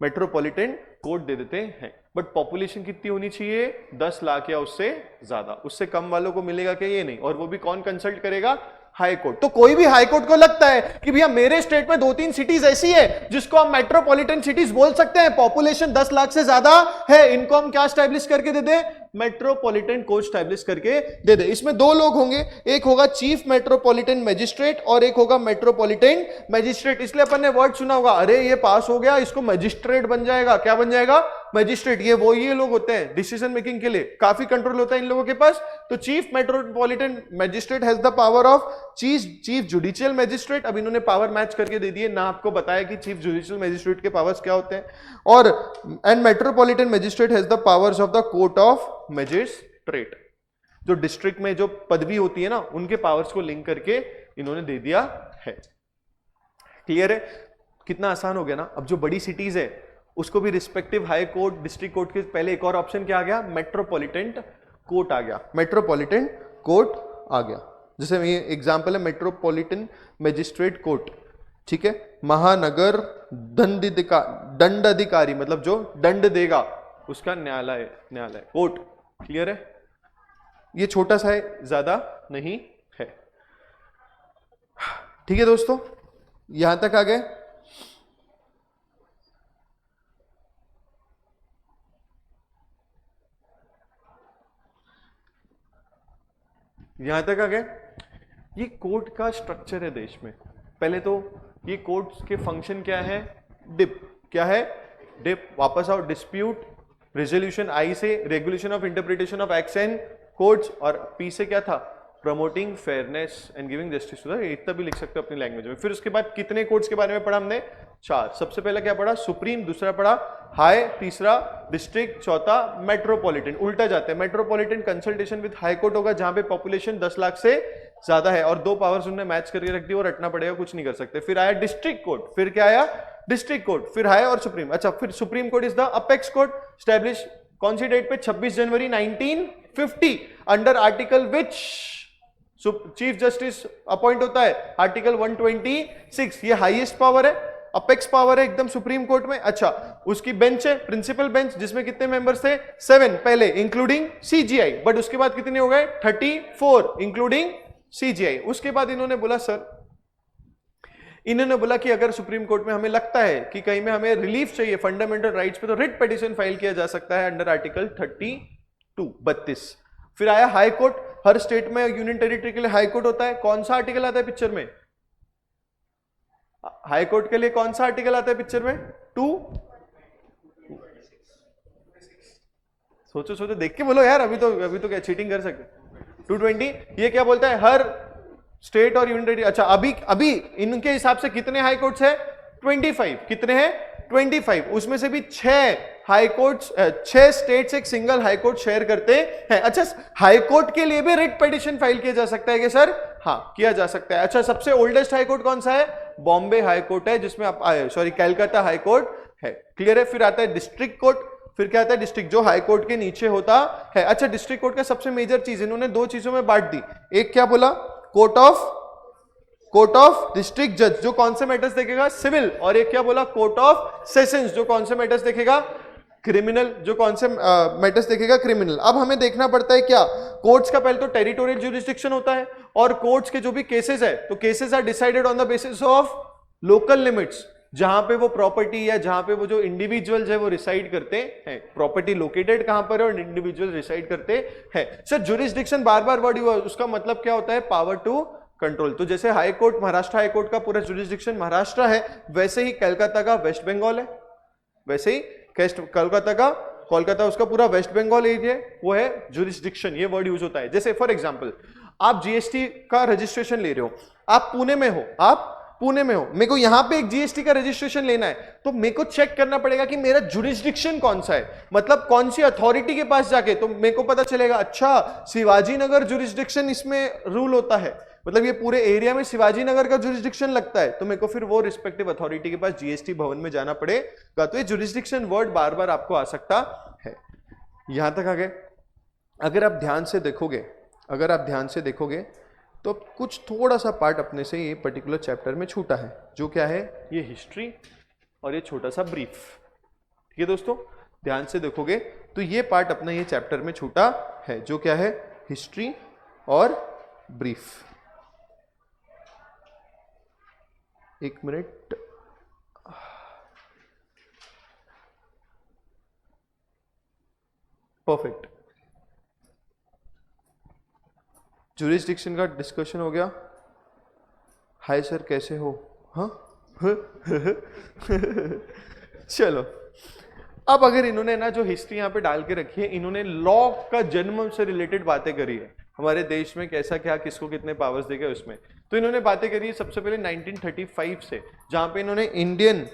मेट्रोपॉलिटन कोर्ट दे देते हैं। बट पॉपुलेशन कितनी होनी चाहिए? 10 लाख या उससे ज्यादा, उससे कम वालों को मिलेगा क्या? ये नहीं। और वो भी कौन कंसल्ट करेगा? High court. तो कोई भी हाई कोर्ट को लगता है कि भैया मेरे स्टेट में 2-3 सिटीज ऐसी है जिसको हम मेट्रोपॉलिटन सिटीज बोल सकते हैं, पॉपुलेशन 10 लाख से ज्यादा है, इनको हम क्या स्टैब्लिश करके दे दे? मेट्रोपॉलिटन कोर्ट स्टैब्लिश करके दे दे। इसमें 2 लोग होंगे, एक होगा चीफ मेट्रोपॉलिटन मैजिस्ट्रेट और एक होगा मेट्रोपॉलिटन मैजिस्ट्रेट। इसलिए अपन ने वर्ड सुना होगा, अरे ये पास हो गया, इसको मैजिस्ट्रेट बन जाएगा। क्या बन जाएगा? मैजिस्ट्रेट। ये लोग होते हैं डिसीजन मेकिंग के लिए, काफी कंट्रोल होता है इन लोगों के पास। तो chief metropolitan magistrate has the power of chief judicial magistrate. अब इन्होंने पावर मैच करके दे दिए ना, आपको बताया कि चीफ जुडिशियल मैजिस्ट्रेट के पावर्स क्या होते हैं। और and metropolitan magistrate has the powers of the court of magistrate. जो डिस्ट्रिक्ट में जो पदवी होती है ना, उनके पावर्स को लिंक करके इन्होंने दे दिया है, क्लियर है। कितना आसान हो गया ना। अब जो बड़ी सिटीज है उसको भी respective high court, district court के पहले एक और ऑप्शन क्या आ गया? मेट्रोपॉलिटन कोर्ट आ गया, मेट्रोपॉलिटन कोर्ट आ गया। जैसे ये एग्जांपल है मेट्रोपॉलिटन मैजिस्ट्रेट कोर्ट, ठीक है। महानगर दंडाधिकारी मतलब जो दंड देगा उसका न्यायालय कोर्ट, क्लियर है। ये छोटा सा है, ज्यादा नहीं है, ठीक है दोस्तों, यहां तक आ गए। यहां तक आ गए। ये कोर्ट का स्ट्रक्चर है देश में। पहले तो ये कोर्ट्स के फंक्शन क्या है? डिप, क्या है? डिप, वापस आओ, डिस्प्यूट रेजोल्यूशन, आई से regulation of interpretation of acts and courts, और पी से क्या था? Promoting fairness and giving justice to the, इतना भी लिख सकते हो अपनी लैंग्वेज में। फिर उसके बाद कितने कोर्ट्स के बारे में पढ़ा हमने? 4। सबसे पहला क्या पढ़ा? सुप्रीम, दूसरा पढ़ा हाई, तीसरा डिस्ट्रिक्ट, चौथा मेट्रोपॉलिटन। उल्टा जाते हैं, metropolitan consultation with high court होगा जहां पे पॉपुलेशन 10 लाख से ज्यादा है, और 2 पावर्स उन्होंने मैच करके रख दी और रटना पड़ेगा, कुछ नहीं कर सकते। फिर आया डिस्ट्रिक्ट कोर्ट, फिर क्या आया? डिस्ट्रिक्ट कोर्ट, फिर हाई और सुप्रीम। अच्छा, फिर supreme court is the apex court, establish कौन सी डेट पे? 26 जनवरी 1950, under article which chief justice appoint होता है? आर्टिकल 126। ये हाईएस्ट पावर है, अपेक्स पावर है एकदम सुप्रीम कोर्ट में। अच्छा, उसकी बेंच है प्रिंसिपल बेंच, जिसमें कितने मेंबर्स थे? 7 पहले, इंक्लूडिंग सीजीआई, बट उसके बाद कितने हो गए? 34 इंक्लूडिंग CGI। उसके बाद इन्होंने बोला सर, इन्होंने बोला कि अगर सुप्रीम कोर्ट में हमें लगता है कि कहीं में हमें रिलीफ चाहिए फंडामेंटल राइट्स पे, तो रिट पिटीशन फाइल किया जा सकता है अंडर आर्टिकल 32। फिर आया हाई कोर्ट। हर स्टेट में यूनियन टेरिटरी के लिए हाई कोर्ट होता है। कौन सा आर्टिकल आता है पिक्चर में? हाई कोर्ट के लिए कौन सा आर्टिकल आता है पिक्चर में? 2। सोचो सोचो, देख के बोलो यार, अभी तो क्या चीटिंग कर सकते? 220। ये क्या बोलता है? हर स्टेट और यूनियन टेरिटरी, अच्छा अभी इनके हिसाब से कितने हाई कोर्ट्स है? 25। कितने हैं? 25। उसमें से भी 6 हाई कोर्ट्स, 6 स्टेट्स एक सिंगल हाई कोर्ट शेयर करते हैं। अच्छा, हाई कोर्ट के लिए भी रिट पिटीशन फाइल किया जा सकता है क्या सर? हाँ, किया जा सकता है। अच्छा, सबसे ओल्डेस्ट हाई कोर्ट कौन सा है? बॉम्बे हाई कोर्ट है, जिसमें आप कैलकाटा हाई कोर्ट है। क्लियर है? फिर आता है डिस्ट्रिक्ट कोर्ट। फिर क्या आता है? डिस्ट्रिक्ट, जो हाई कोर्ट के नीचे होता है। अच्छा, डिस्ट्रिक्ट कोर्ट का सबसे मेजर चीज इन्होंने 2 चीजों में बांट दी। एक क्या बोला? कोर्ट ऑफ डिस्ट्रिक्ट जज, जो कौन से मैटर्स देखेगा? सिविल। और एक क्या बोला? कोर्ट ऑफ सेशंस, जो कौन से मैटर्स देखेगा? क्रिमिनल। जो कौन से मैटर्स देखेगा? क्रिमिनल। अब हमें देखना पड़ता है क्या, कोर्ट्स का पहले तो टेरिटोरियल ज्यूरिसडिक्शन होता है, और कोर्ट्स के जो भी केसेस है, तो cases are decided on the basis of local limits, जहां पे वो प्रॉपर्टी या जहां पे वो जो इंडिविजुअल्स है वो रिसाइड करते हैं। प्रॉपर्टी लोकेटेड कहां पर है और इंडिविजुअल रिसाइड करते हैं। सर, ज्यूरिसडिक्शन बार बार वर्ड हुआ, उसका मतलब क्या होता है? Power to control. तो जैसे high court, Maharashtra high court का पूरा ज्यूरिसडिक्शन महाराष्ट्र है, वैसे ही कलकत्ता का वेस्ट बंगाल है, वैसे ही कोलकाता उसका पूरा वेस्ट बंगाल एरिया वो है ज्यूरिसडिक्शन। ये वर्ड यूज होता है। जैसे फॉर एग्जांपल, आप जीएसटी का रजिस्ट्रेशन ले रहे हो, आप पुणे में हो, मेरे को यहां पे एक जीएसटी का रजिस्ट्रेशन लेना है, तो मेरे को चेक करना पड़ेगा कि मेरा ज्यूरिसडिक्शन कौन सा है, मतलब कौन सी अथॉरिटी के पास जाके, तो मेरे को पता चलेगा अच्छा शिवाजी नगर ज्यूरिसडिक्शन इसमें रूल होता है, मतलब ये पूरे एरिया में शिवाजी नगर का ज्यूरिसडिक्शन लगता है, तो मेरे को फिर वो रिस्पेक्टिव अथॉरिटी के पास जीएसटी भवन में जाना पड़ेगा। तो ये ज्यूरिसडिक्शन वर्ड बार बार आपको आ सकता है। यहां तक आ गए? अगर आप ध्यान से देखोगे तो कुछ थोड़ा सा पार्ट अपने से ये पर्टिकुलर चैप्टर में छूटा है, जो क्या है? ये हिस्ट्री और ये छोटा सा ब्रीफ। ठीक है दोस्तों, ध्यान से देखोगे तो ये पार्ट अपना ये चैप्टर में छूटा है, जो क्या है? हिस्ट्री और ब्रीफ। एक मिनट, परफेक्ट। ज्यूरिसडिक्शन का डिस्कशन हो गया। हाय सर, कैसे हो? हाँ चलो, अब अगर इन्होंने ना जो हिस्ट्री यहाँ पे डाल के रखी है, इन्होंने लॉ का जन्म से रिलेटेड बातें करी है, हमारे देश में कैसा क्या, किसको कितने पावर्स देगा उसमें। तो इन्होंने बातें करी है सबसे पहले 1935 से, जहां पे इन्होंने इंडियन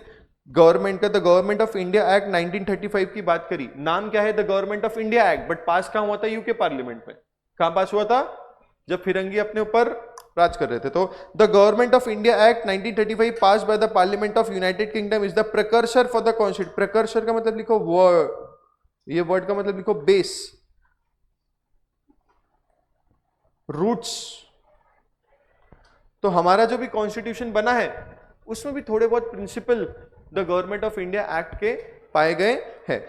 गवर्नमेंट का the government of India act 1935 की बात करी। नाम क्या है? The government of India act, but pass कहां हुआ था? यूके पार्लियामेंट में। कहां पास हुआ था? जब फिरंगी अपने ऊपर राज कर रहे थे। तो the government of India act 1935 pass by the parliament of United kingdom is the precursor for the constitution. Precursor का मतलब लिखो वर्ड, ये वर्ड का मतलब लिखो बेस, रूट्स। तो हमारा जो भी कॉन्स्टिट्यूशन बना है उसमें भी थोड़े बहुत principle the government of India act के पाए गए हैं।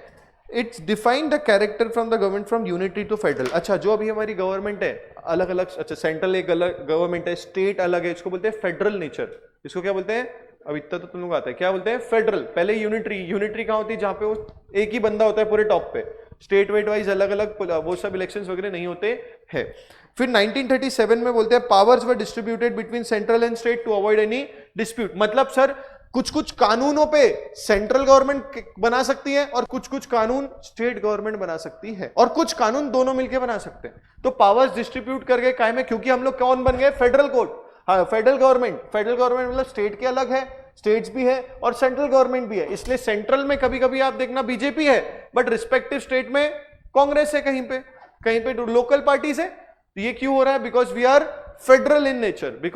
It's define the character from the government from unitary to federal. अच्छा, जो अभी हमारी गवर्नमेंट है अलग अलग, अच्छा सेंट्रल एक अलग गवर्नमेंट है, स्टेट अलग है, इसको बोलते हैं फेडरल नेचर। इसको क्या बोलते हैं? अब इतना तो तुम लोग आता है, क्या बोलते हैं? फेडरल। पहले यूनिटरी कहां होती है? जहां पे वो एक ही बंदा होता है पूरे टॉप पे, स्टेट वेट वाइज अलग अलग वो सब इलेक्शंस वगैरह नहीं होते हैं। फिर 1937 में बोलते हैं powers were distributed between central and state to avoid any dispute. मतलब सर कुछ कानूनों पे सेंट्रल गवर्नमेंट बना सकती है और कुछ कानून स्टेट गवर्नमेंट बना सकती है, और कुछ कानून दोनों मिलकर बना सकते हैं। तो पावर्स डिस्ट्रीब्यूट करके काय में, क्योंकि हम लोग कौन बन गए? Federal court. हाँ, फेडरल गवर्नमेंट मतलब स्टेट के अलग है, स्टेट्स भी है और सेंट्रल गवर्नमेंट भी है, इसलिए सेंट्रल में कभी कभी आप देखना बीजेपी है, बट रिस्पेक्टिव स्टेट में कांग्रेस है, कहीं पे लोकल पार्टीज है। ये क्यों हो रहा है? Because we are federal in nature,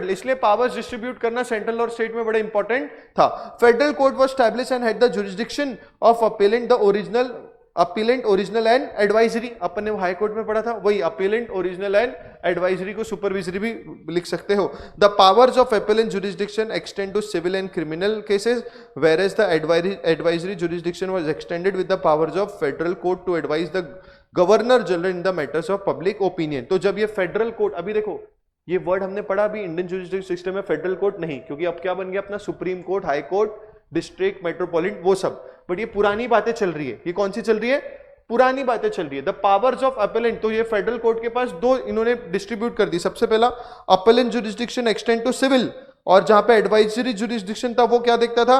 इसलिए पावर्स डिस्ट्रीब्यूट करना सेंट्रल और स्टेट में बड़ा इंपॉर्टेंट था। Federal court was established and had the jurisdiction of appellate original and advisory. अपन ने हाई कोर्ट में पढ़ा था, वही अपीलेंट, ओरिजिनल एंड एडवाइजरी को सुपरविजरी भी लिख सकते हो। The powers of appellate jurisdiction extend to civil and criminal cases, whereas the advisory jurisdiction was extended with the powers of federal court to advise the governor general in the matters of public opinion. तो जब ये federal court, अभी देखो ये word हमने पढ़ा अभी Indian judicial system में, फेडरल कोर्ट नहीं, क्योंकि अब क्या बन गया अपना supreme court, high court, district, metropolitan, वो सब। बट ये पुरानी बातें चल रही है। ये कौन सी चल रही है? पुरानी बातें चल रही है। द पावर्स ऑफ अपेलेंट, तो ये फेडरल कोर्ट के पास दो इन्होंने डिस्ट्रीब्यूट कर दी। सबसे पहला appellant jurisdiction extend to civil, और जहां पे एडवाइजरी जुरिस्डिक्शन था वो क्या देखता था?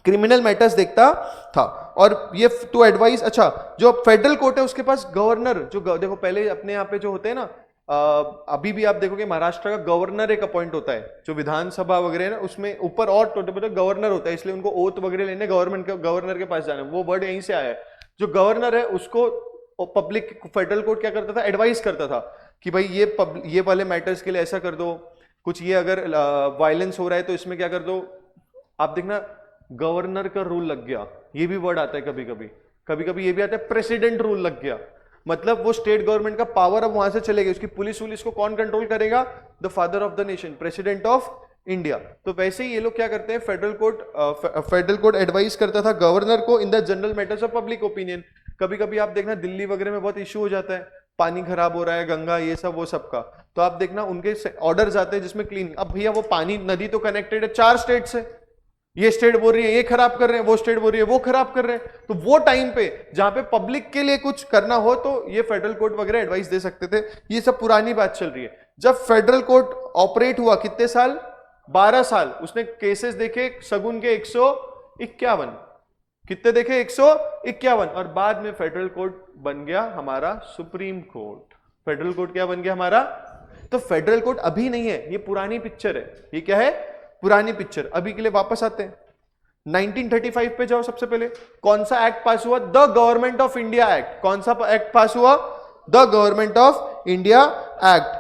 क्रिमिनल मैटर्स देखता था। और ये टू एडवाइस, अच्छा जो फेडरल कोर्ट है उसके पास गवर्नर, जो देखो पहले अपने यहाँ पे जो होते हैं ना, अभी भी आप देखोगे महाराष्ट्र का गवर्नर एक अपॉइंट होता है, जो विधानसभा वगैरह है ना उसमें ऊपर और छोटे गवर्नर होता है, इसलिए उनको ओथ वगैरह लेने गवर्नर के पास जाना है। वो वर्ड यहीं से आया है। जो गवर्नर है उसको पब्लिक फेडरल कोर्ट क्या करता था? एडवाइस करता था कि भाई ये वाले मैटर्स के लिए ऐसा कर दो, कुछ ये अगर वायलेंस हो रहा है तो इसमें क्या कर दो। आप देखना गवर्नर का रूल लग गया, ये भी वर्ड आता है कभी कभी ये भी आता है प्रेसिडेंट रूल लग गया, मतलब वो स्टेट गवर्नमेंट का पावर अब वहां से चलेगा। उसकी पुलिस वुलिस को कौन कंट्रोल करेगा? The father of the nation, president of India. तो वैसे ही ये लोग क्या करते हैं, फेडरल कोर्ट एडवाइस करता था गवर्नर को in the general matters of public opinion. कभी कभी आप देखना दिल्ली वगैरह में बहुत इश्यू हो जाता है, पानी खराब हो रहा है, गंगा ये सब वो सब का, तो आप देखना उनके ऑर्डर्स आते हैं जिसमें क्लीन। अब भैया वो पानी नदी तो कनेक्टेड है 4 स्टेट से, ये स्टेट बोल रही है ये खराब कर रहे हैं, वो स्टेट बोल रही है वो खराब कर रहे हैं। तो वो टाइम पे जहां पे पब्लिक के लिए कुछ करना हो तो ये फेडरल कोर्ट वगैरह एडवाइस दे सकते थे। ये सब पुरानी बात चल रही है। जब फेडरल कोर्ट ऑपरेट हुआ कितने साल? 12 साल। उसने केसेस देखे सगुन के 151, कितने देखे? 151। और बाद में फेडरल कोर्ट बन गया हमारा सुप्रीम कोर्ट। फेडरल कोर्ट क्या बन गया हमारा? तो फेडरल कोर्ट अभी नहीं है, ये पुरानी पिक्चर है। ये क्या है? पुरानी पिक्चर। अभी के लिए वापस आते हैं 1935 पे जाओ। सबसे पहले कौन सा एक्ट पास हुआ? The government of India act. कौन सा एक्ट पास हुआ? The government of India act.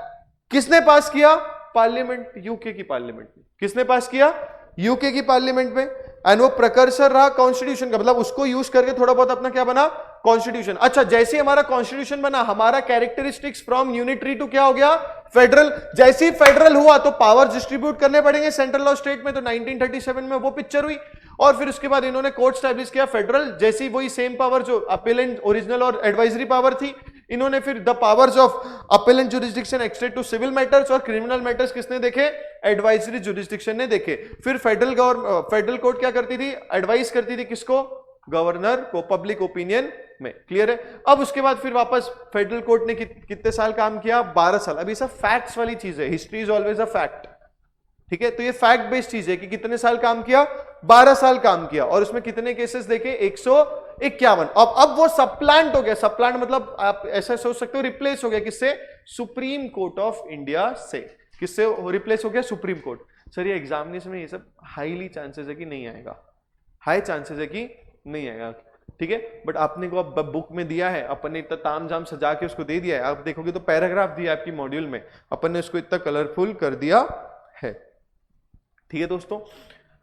किसने पास किया? पार्लियामेंट, यूके की पार्लियामेंट में। किसने पास किया? यूके की पार्लियामेंट में। एंड वो प्रकर्सर रहा कॉन्स्टिट्यूशन का, मतलब उसको यूज करके थोड़ा बहुत अपना क्या बना? कॉन्स्टिट्यूशन। अच्छा, जैसे हमारा कॉन्स्टिट्यूशन बना, हमारा कैरेक्टरिस्टिक्स फ्रॉम यूनिटरी टू क्या हो गया? फेडरल। जैसे ही फेडरल हुआ तो पावर डिस्ट्रीब्यूट करने पड़ेंगे सेंट्रल और स्टेट में, तो 1937 में वो पिक्चर हुई। और फिर उसके बाद इन्होंने कोर्ट स्टैब्लिश किया फेडरल, जैसी वही सेम पावर जो अपेलेंट, ओरिजिनल और एडवाइजरी पावर थी, इन्होंने फिर the powers of appellate jurisdiction extend to civil matters, और क्रिमिनल मैटर्स किसने देखे? एडवाइजरी जुरिस्डिक्शन ने देखे। फिर फेडरल कोर्ट क्या करती थी? एडवाइस करती थी किसको? गवर्नर को, पब्लिक ओपिनियन में। क्लियर है? अब उसके बाद फिर वापस फेडरल कोर्ट ने कितने साल काम किया? 12 साल। अभी सब फैक्ट्स वाली चीज है, history is always a fact. ठीक है, तो ये फैक्ट बेस्ड चीज है कि कितने साल काम किया? 12 साल काम किया। और उसमें कितने केसेस देखे? 151। अब वो सप्लांट हो गया। सप्लांट मतलब आप ऐसा सोच सकते हो रिप्लेस हो गया किससे? सुप्रीम कोर्ट ऑफ इंडिया से। किससे रिप्लेस हो गया? Supreme court. सर ये एग्जामिनेशन में ये सब हाईली चांसेस है कि नहीं आएगा, हाई चांसेस है कि नहीं आएगा। ठीक है, बट आपने को अब बुक में दिया है, अपन ने इतना ताम झाम सजा के उसको दे दिया है। आप देखोगे तो पैराग्राफ दिया है आपकी मॉड्यूल में, अपन ने उसको इतना कलरफुल कर दिया है। ठीक है दोस्तों,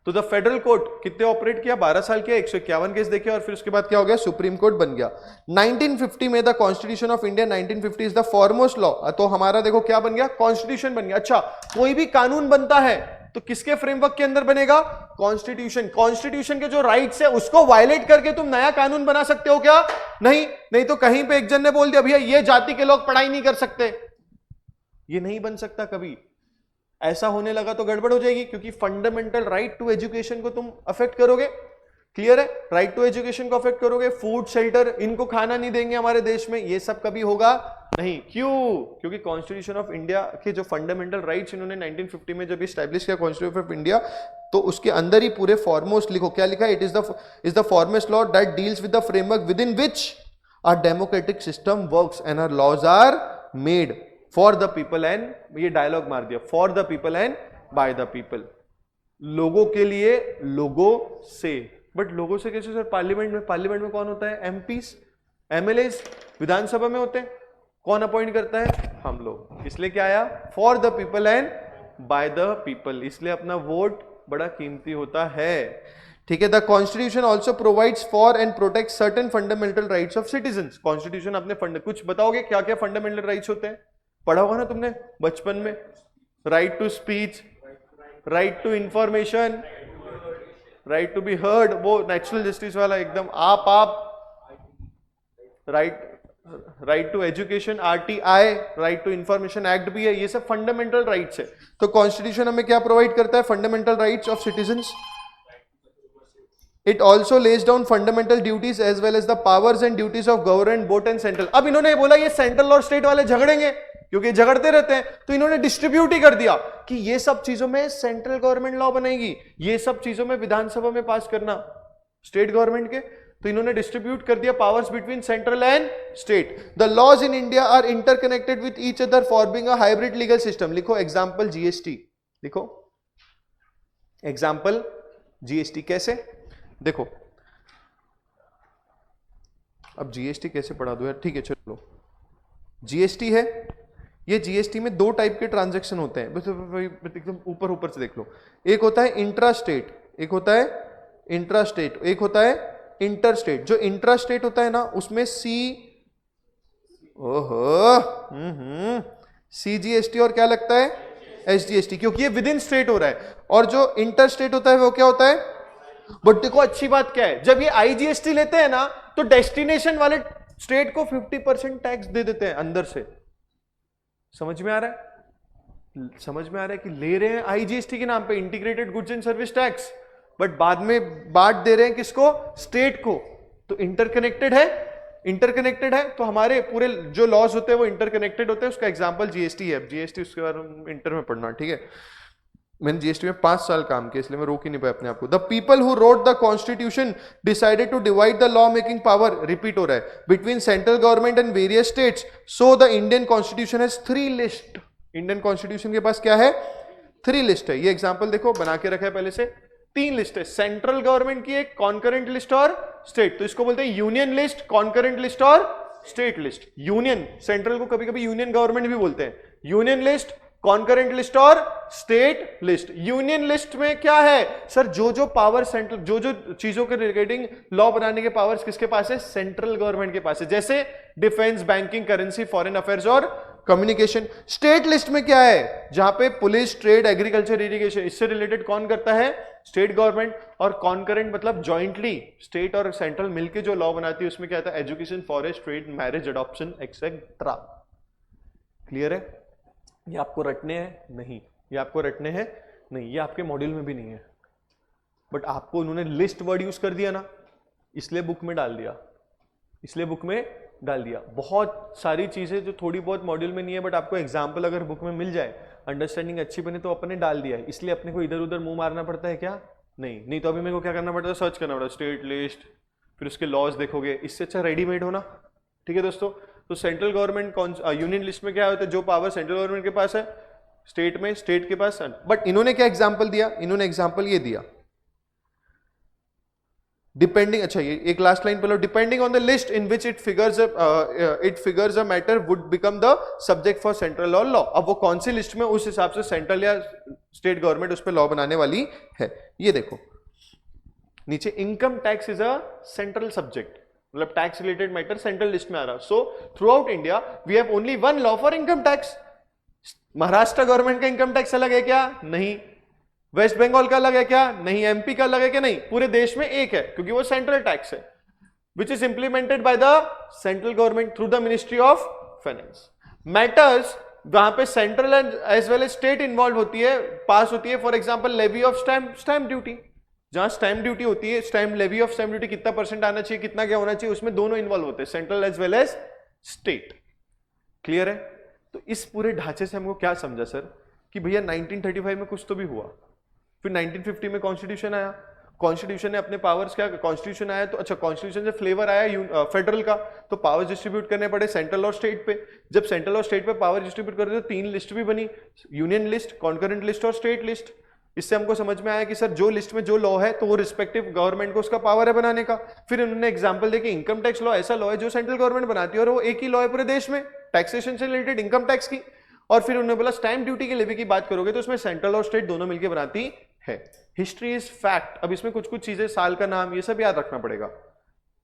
तो द फेडरल कोर्ट कितने ऑपरेट किया? 12 साल किया, 151 केस देखे, और फिर उसके बाद क्या हो गया? सुप्रीम कोर्ट बन गया। 1950 में the constitution of India, 1950 is the foremost law. तो हमारा देखो क्या बन गया? कॉन्स्टिट्यूशन बन गया। अच्छा, कोई भी कानून बनता है तो किसके फ्रेमवर्क के अंदर बनेगा? कॉन्स्टिट्यूशन। कॉन्स्टिट्यूशन के जो राइट्स है उसको वायलेट करके तुम नया कानून बना सकते हो क्या? नहीं तो कहीं पे एक जन ने बोल दिया भैया ये जाति के लोग पढ़ाई नहीं कर सकते, ये नहीं बन सकता कभी। ऐसा होने लगा तो गड़बड़ हो जाएगी, क्योंकि फंडामेंटल राइट टू एजुकेशन को तुम अफेक्ट करोगे। क्लियर है? राइट टू एजुकेशन को अफेक्ट करोगे, फूड, शेल्टर, इनको खाना नहीं देंगे हमारे देश में, ये सब कभी होगा नहीं। क्यों? क्योंकि कॉन्स्टिट्यूशन ऑफ इंडिया के जो फंडामेंटल राइट्स इन्होंने 1950 में जब स्टैब्लिश किया कॉन्स्टिट्यूशन ऑफ इंडिया, तो उसके अंदर ही पूरे फॉरमोस्ट लिखो, क्या लिखा है? It is the foremost law that deals with the framework within which our democratic system works and our laws are made for the people and, ये डायलॉग मार दिया, for the people and by the people, लोगों के लिए, लोगों से। But लोगों से कैसे सर? पार्लियामेंट में कौन होता है? एमपीस, एमएलएस विधानसभा में होते हैं। कौन अपॉइंट करता है? हम लोग। इसलिए क्या आया? For the people and by the people. इसलिए अपना वोट बड़ा कीमती होता है। ठीक है, the constitution also provides for and protect certain fundamental rights of citizens. Constitution अपने कुछ बताओगे क्या क्या फंडामेंटल राइट्स होते हैं? पढ़ा होगा ना तुमने बचपन में। Right to speech, right to information, right to be heard, वो नेचुरल जस्टिस वाला एकदम, आप right right to education, RTI, right to information act भी है, ये सब फंडामेंटल राइट्स है। तो कॉन्स्टिट्यूशन हमें क्या प्रोवाइड करता है? Fundamental rights of citizens. It also lays down fundamental duties as well as the powers and duties of government both and central. अब इन्होंने बोला ये सेंट्रल और स्टेट वाले झगड़ेंगे, क्योंकि झगड़ते रहते हैं, तो इन्होंने डिस्ट्रीब्यूट ही कर दिया कि ये सब चीजों में सेंट्रल गवर्नमेंट लॉ बनाएगी, ये सब चीजों में विधानसभा में पास करना स्टेट गवर्नमेंट के। तो इन्होंने डिस्ट्रीब्यूट कर दिया powers between central and state. The laws in India are interconnected with each other forming a hybrid legal system. लिखो एग्जांपल जीएसटी, लिखो एग्जांपल जीएसटी। कैसे? देखो, अब जीएसटी कैसे पढ़ा दो यार, ठीक है चलो। जीएसटी है, ये जीएसटी में दो टाइप के ट्रांजैक्शन होते हैं, एकदम ऊपर ऊपर से देख लो। एक होता है इंट्रा स्टेट, एक होता है इंट्रा स्टेट, एक होता है इंटर स्टेट। जो इंट्रा स्टेट होता है ना, उसमें सीजीएसटी और क्या लगता है? एसजीएसटी, क्योंकि ये विद इन स्टेट हो रहा है। और जो इंटर स्टेट होता है वो क्या होता है? बट देखो अच्छी बात क्या है, जब ये आईजीएसटी लेते हैं ना, तो डेस्टिनेशन वाले स्टेट को 50% टैक्स दे देते हैं अंदर से। समझ में आ रहा है? समझ में आ रहा है कि ले रहे हैं आईजीएसटी के नाम पे, integrated goods and service tax, but बाद में बांट दे रहे हैं किसको? स्टेट को। तो इंटरकनेक्टेड है, इंटरकनेक्टेड है। तो हमारे पूरे जो लॉज होते हैं वो इंटरकनेक्टेड होते हैं। उसका एग्जांपल जीएसटी है। जीएसटी उसके बारे में इंटर में पढ़ना, ठीक है। मैंने जीएसटी में 5 साल काम किया, इसलिए मैं रोक ही नहीं पाया अपने आप को। The people who wrote the constitution decided to divide the law making power, repeat हो रहा है, between central government and various states. So the Indian constitution has 3 list. Indian constitution के पास क्या है? 3 लिस्ट है। ये एग्जाम्पल देखो बना के रखा है पहले से। 3 लिस्ट है, सेंट्रल गवर्नमेंट की एक, कॉन्करेंट लिस्ट और स्टेट। तो इसको बोलते हैं यूनियन लिस्ट, कॉन्करेंट लिस्ट और स्टेट लिस्ट। यूनियन, सेंट्रल को कभी कभी यूनियन गवर्नमेंट भी बोलते हैं। यूनियन लिस्ट, कॉन्करेंट लिस्ट और स्टेट लिस्ट। यूनियन लिस्ट में क्या है सर? जो पावर सेंट्रल, जो चीजों के रिगार्डिंग लॉ बनाने के पावर्स किसके पास है? सेंट्रल गवर्नमेंट के पास है, जैसे defence, banking, currency, foreign affairs और कम्युनिकेशन। स्टेट लिस्ट में क्या है? जहां पे पुलिस, ट्रेड, एग्रीकल्चर, इरिगेशन, इससे रिलेटेड कौन करता है? State government. और कॉन्करेंट मतलब जॉइंटली स्टेट और सेंट्रल मिलकर जो लॉ बनाती है, उसमें क्या आता है? Education, forest, trade, marriage, adoption, etcetera. Clear है? ये आपको रटने हैं? नहीं, ये आपको रटने हैं नहीं, ये आपके मॉड्यूल में भी नहीं है, बट आपको उन्होंने लिस्ट वर्ड यूज कर दिया ना, इसलिए बुक में डाल दिया, इसलिए बुक में डाल दिया। बहुत सारी चीजें जो थोड़ी बहुत मॉड्यूल में नहीं है, बट आपको एग्जाम्पल अगर बुक में मिल जाए, अंडरस्टैंडिंग अच्छी बने, तो अपने डाल दिया है। इसलिए अपने को इधर उधर मुंह मारना पड़ता है क्या? नहीं तो अभी मेरे को क्या करना पड़ता है? सर्च करना पड़ता है स्टेट लिस्ट, फिर उसके लॉज देखोगे। इससे अच्छा रेडीमेड होना। ठीक है दोस्तों, तो सेंट्रल गवर्नमेंट यूनियन लिस्ट में क्या होता है? जो पावर सेंट्रल गवर्नमेंट के पास है, स्टेट में स्टेट के पास। बट इन्होंने क्या एग्जांपल दिया? इन्होंने एग्जांपल ये दिया, डिपेंडिंग, अच्छा ये एक लास्ट लाइन पढ़ो, depending on the list in which it figures a matter would become the subject for central law. अब वो कौन सी लिस्ट में, उस हिसाब से सेंट्रल या स्टेट गवर्नमेंट उस पर लॉ बनाने वाली है। ये देखो नीचे, income tax is a central subject, मतलब tax related matter central list में आ रहा। So throughout India we have only one law for income tax. Maharashtra government का इनकम टैक्स अलग है क्या? नहीं। वेस्ट बंगाल का अलग है क्या? नहीं। एमपी का अलग है क्या? नहीं। पूरे देश में एक है, क्योंकि वो सेंट्रल टैक्स है, which is implemented by the central government through the ministry of finance. Matters वहां पे central and as well as state involve होती है, पास होती है। For example levy of stamp duty, जहां स्टैम्प ड्यूटी होती है, stamp levy of stamp duty कितना % आना चाहिए, कितना क्या होना चाहिए, उसमें दोनों इन्वॉल्व होते हैं, central as well as state. Clear है? तो इस पूरे ढांचे से हमको क्या समझा सर कि भैया 1935 में कुछ तो भी हुआ, फिर 1950 में कॉन्स्टिट्यूशन आया, कॉन्स्टिट्यूशन ने अपने पावर्स क्या, कॉन्स्टिट्यूशन आया तो अच्छा कॉन्स्टिट्यूशन से फ्लेवर आया फेडरल का, तो पावर डिस्ट्रीब्यूट करने पड़े सेंट्रल और स्टेट पे। जब सेंट्रल और स्टेट पे पावर डिस्ट्रीब्यूट कर रहे तो 3 लिस्ट भी बनी, यूनियन लिस्ट, कॉन्करेंट लिस्ट और स्टेट लिस्ट। इससे हमको समझ में आया कि सर जो लिस्ट में जो लॉ है तो वो रिस्पेक्टिव गवर्नमेंट को उसका पावर है बनाने का। फिर उन्होंने एग्जांपल देके इनकम टैक्स लॉ ऐसा लॉ है जो सेंट्रल गवर्नमेंट बनाती है और वो एक ही लॉ है पूरे देश में टैक्सेशन से रिलेटेड इनकम टैक्स की। और फिर उन्होंने बोला स्टैम्प ड्यूटी के लेवी की बात करोगे तो उसमें सेंट्रल और स्टेट दोनों मिलकर बनाती है। History is fact. अब इसमें कुछ कुछ चीजें, साल का नाम, ये सब याद रखना पड़ेगा।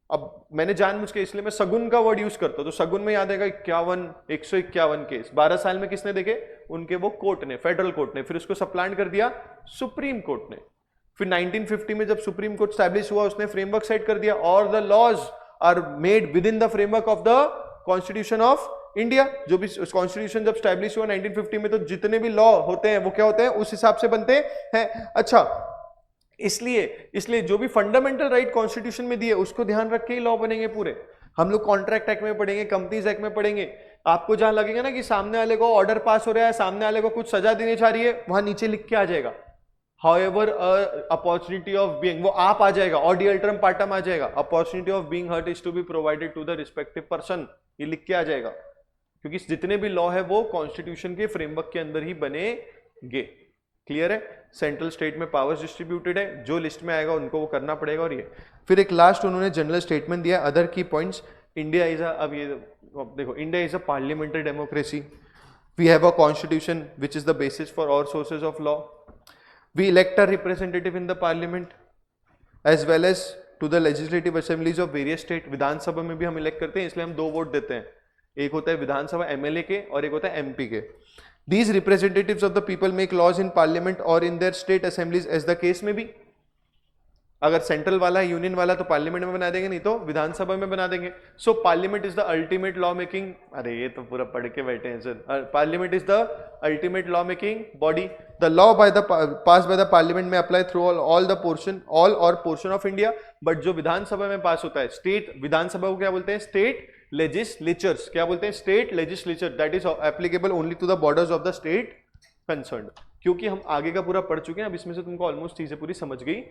अब मैंने जानबूझ के इसलिए मैं सगुन का वर्ड यूज करता हूं, तो सगुन में याद आएगा 151 केस 12 साल में किसने देखे, उनके वो कोर्ट ने, फेडरल कोर्ट ने, फिर उसको सप्लांट कर दिया सुप्रीम कोर्ट ने। फिर 1950 में जब सुप्रीम कोर्ट स्टैब्लिश हुआ उसने फ्रेमवर्क सेट कर दिया और the laws are made within the framework of the constitution of India, जो भी कॉन्स्टिट्यूशन जब स्टैब्लिश हुआ 1950 में, तो जितने भी लॉ होते हैं वो क्या होते हैं, उस हिसाब से बनते हैं। अच्छा, इसलिए जो भी फंडामेंटल राइट कॉन्स्टिट्यूशन में दिए उसको ध्यान रख के ही लॉ बनेंगे पूरे। हम लोग कॉन्ट्रैक्ट एक्ट में पढ़ेंगे, कंपनीज एक्ट में पढ़ेंगे, आपको जहां लगेगा ना कि सामने वाले को ऑर्डर पास हो रहा है, सामने वाले को कुछ सजा देनी चाह रही है, वहां नीचे लिख के आ जाएगा however अपॉर्चुनिटी ऑफ बीइंग, वो आप आ जाएगा, ऑडियल्टरम पार्टम आ जाएगा, opportunity of being heard is to be provided to the respective person, ये लिख के आ जाएगा, क्योंकि जितने भी लॉ है वो कॉन्स्टिट्यूशन के फ्रेमवर्क के अंदर ही बनेंगे। क्लियर है? सेंट्रल स्टेट में पावर्स डिस्ट्रीब्यूटेड है, जो लिस्ट में आएगा उनको वो करना पड़ेगा। और ये फिर एक लास्ट उन्होंने जनरल स्टेटमेंट दिया, other key points. India is अब ये देखो, India is a parliamentary democracy, we have a constitution which is the basis for all sources of law, we elect a representative in the parliament as well as to the legislative assemblies of various state. विधानसभा में भी हम elect करते हैं, इसलिए हम 2 vote देते हैं, एक होता है विधानसभा एमएलए के और एक होता है एमपी के। These representatives of the people make laws in parliament or in their state assemblies as the case may be। अगर सेंट्रल वाला है, यूनियन वाला, तो पार्लियामेंट में बना देंगे, नहीं तो विधानसभा में बना देंगे। So parliament is the ultimate law making, अरे ये तो पूरा पढ़ के बैठे हैं sir. Parliament is the ultimate law making body, the law by the pass by the parliament may apply through all the portion, all or portion of India. But जो विधानसभा में पास होता है, स्टेट विधानसभा को क्या बोलते हैं, स्टेट लेजिस्लेचर्स, क्या बोलते हैं, state legislature, that is applicable only to the borders of the state concerned. क्योंकि हम आगे का पूरा पढ़ चुके हैं, अब इसमें से तुमको ऑलमोस्ट चीजें पूरी समझ गई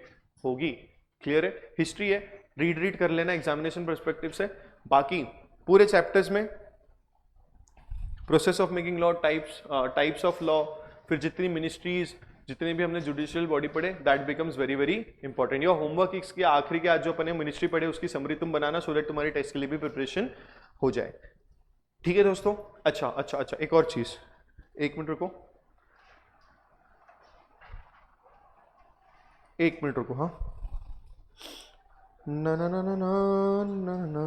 होगी। क्लियर है? हिस्ट्री है, रीड कर लेना एग्जामिनेशन पर्सपेक्टिव से। बाकी पूरे चैप्टर्स में process of making law, types of law, फिर जितनी मिनिस्ट्रीज, जितने भी हमने जुडिशियल बॉडी पढ़े, that becomes very very important. Your homework इसकी आखिरी के आज जो अपने मिनिस्ट्री पढ़े उसकी समरी तुम बनाना, सो दैट तुम्हारी टेस्ट के लिए भी प्रिपरेशन हो जाए। ठीक है दोस्तों? अच्छा, एक और चीज, 1 मिनट रुको, 1 मिनट रुको। हाँ, ना ना ना ना ना ना ना,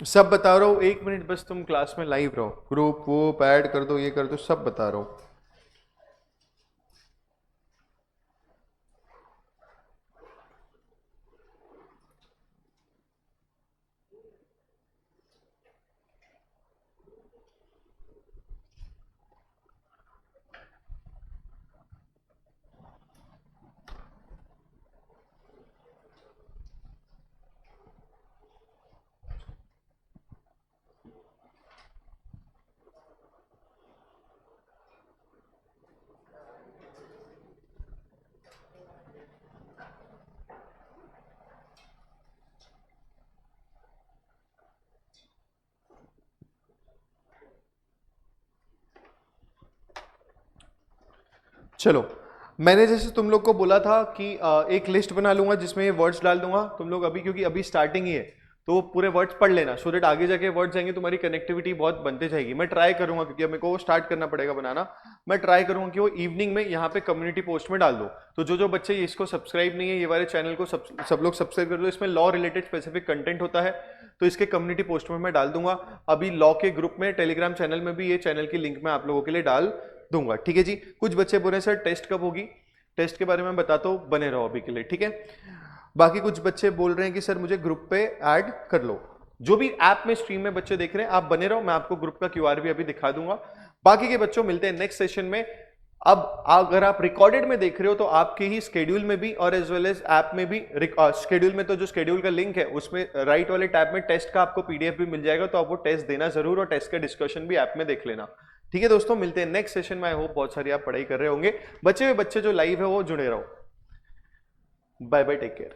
सब बता रहा हूँ, 1 मिनट बस तुम क्लास में लाइव रहो, ग्रुप वो ऐड कर दो, ये कर दो, सब बता रहा हूँ। चलो, मैंने जैसे तुम लोग को बोला था कि एक लिस्ट बना लूंगा जिसमें ये वर्ड्स डाल दूंगा, तुम लोग अभी, क्योंकि अभी स्टार्टिंग ही है, तो वो पूरे वर्ड्स पढ़ लेना, सो दैट आगे जाके वर्ड्स आएंगे, तुम्हारी कनेक्टिविटी बहुत बनते जाएगी। मैं ट्राई करूंगा, क्योंकि अब मेरे को स्टार्ट करना पड़ेगा बनाना, मैं ट्राई करूंगा कि वो इवनिंग में यहाँ पे कम्युनिटी पोस्ट में डाल दो। तो जो बच्चे इसको सब्सक्राइब नहीं है, ये वाले चैनल को सब लोग सब्सक्राइब कर दो, इसमें लॉ रिलेटेड स्पेसिफिक कंटेंट होता है, तो इसके कम्युनिटी पोस्ट में मैं डाल दूंगा। अभी लॉ के ग्रुप में टेलीग्राम चैनल में भी ये चैनल की लिंक मैं आप लोगों के लिए डाल दूंगा। ठीक है जी? कुछ बच्चे बोल रहे हैं सर टेस्ट कब होगी, टेस्ट के बारे में बताता हूं, बने रहो अभी के लिए। ठीक है? बाकी कुछ बच्चे बोल रहे हैं कि सर मुझे ग्रुप पे ऐड कर लो। जो भी ऐप में स्ट्रीम में बच्चे देख रहे हैं, आप बने रहो, मैं आपको ग्रुप का क्यूआर भी अभी दिखा दूंगा। बाकी के बच्चों मिलते हैं नेक्स्ट सेशन में। अब अगर आप रिकॉर्डेड में देख रहे हो तो आपके ही स्केड्यूल में भी और एज वेल एज ऐप में भी, स्केड्यूल में तो जो स्केड्यूल का लिंक है उसमें राइट वाले टैब में टेस्ट का आपको पीडीएफ भी मिल जाएगा, तो आप वो टेस्ट देना जरूर, और टेस्ट का डिस्कशन भी ऐप में देख लेना। ठीक है दोस्तों? मिलते हैं नेक्स्ट सेशन में। आई होप बहुत सारी आप पढ़ाई कर रहे होंगे, बचे हुए बच्चे जो लाइव है वो जुड़े रहो। Bye bye, take care.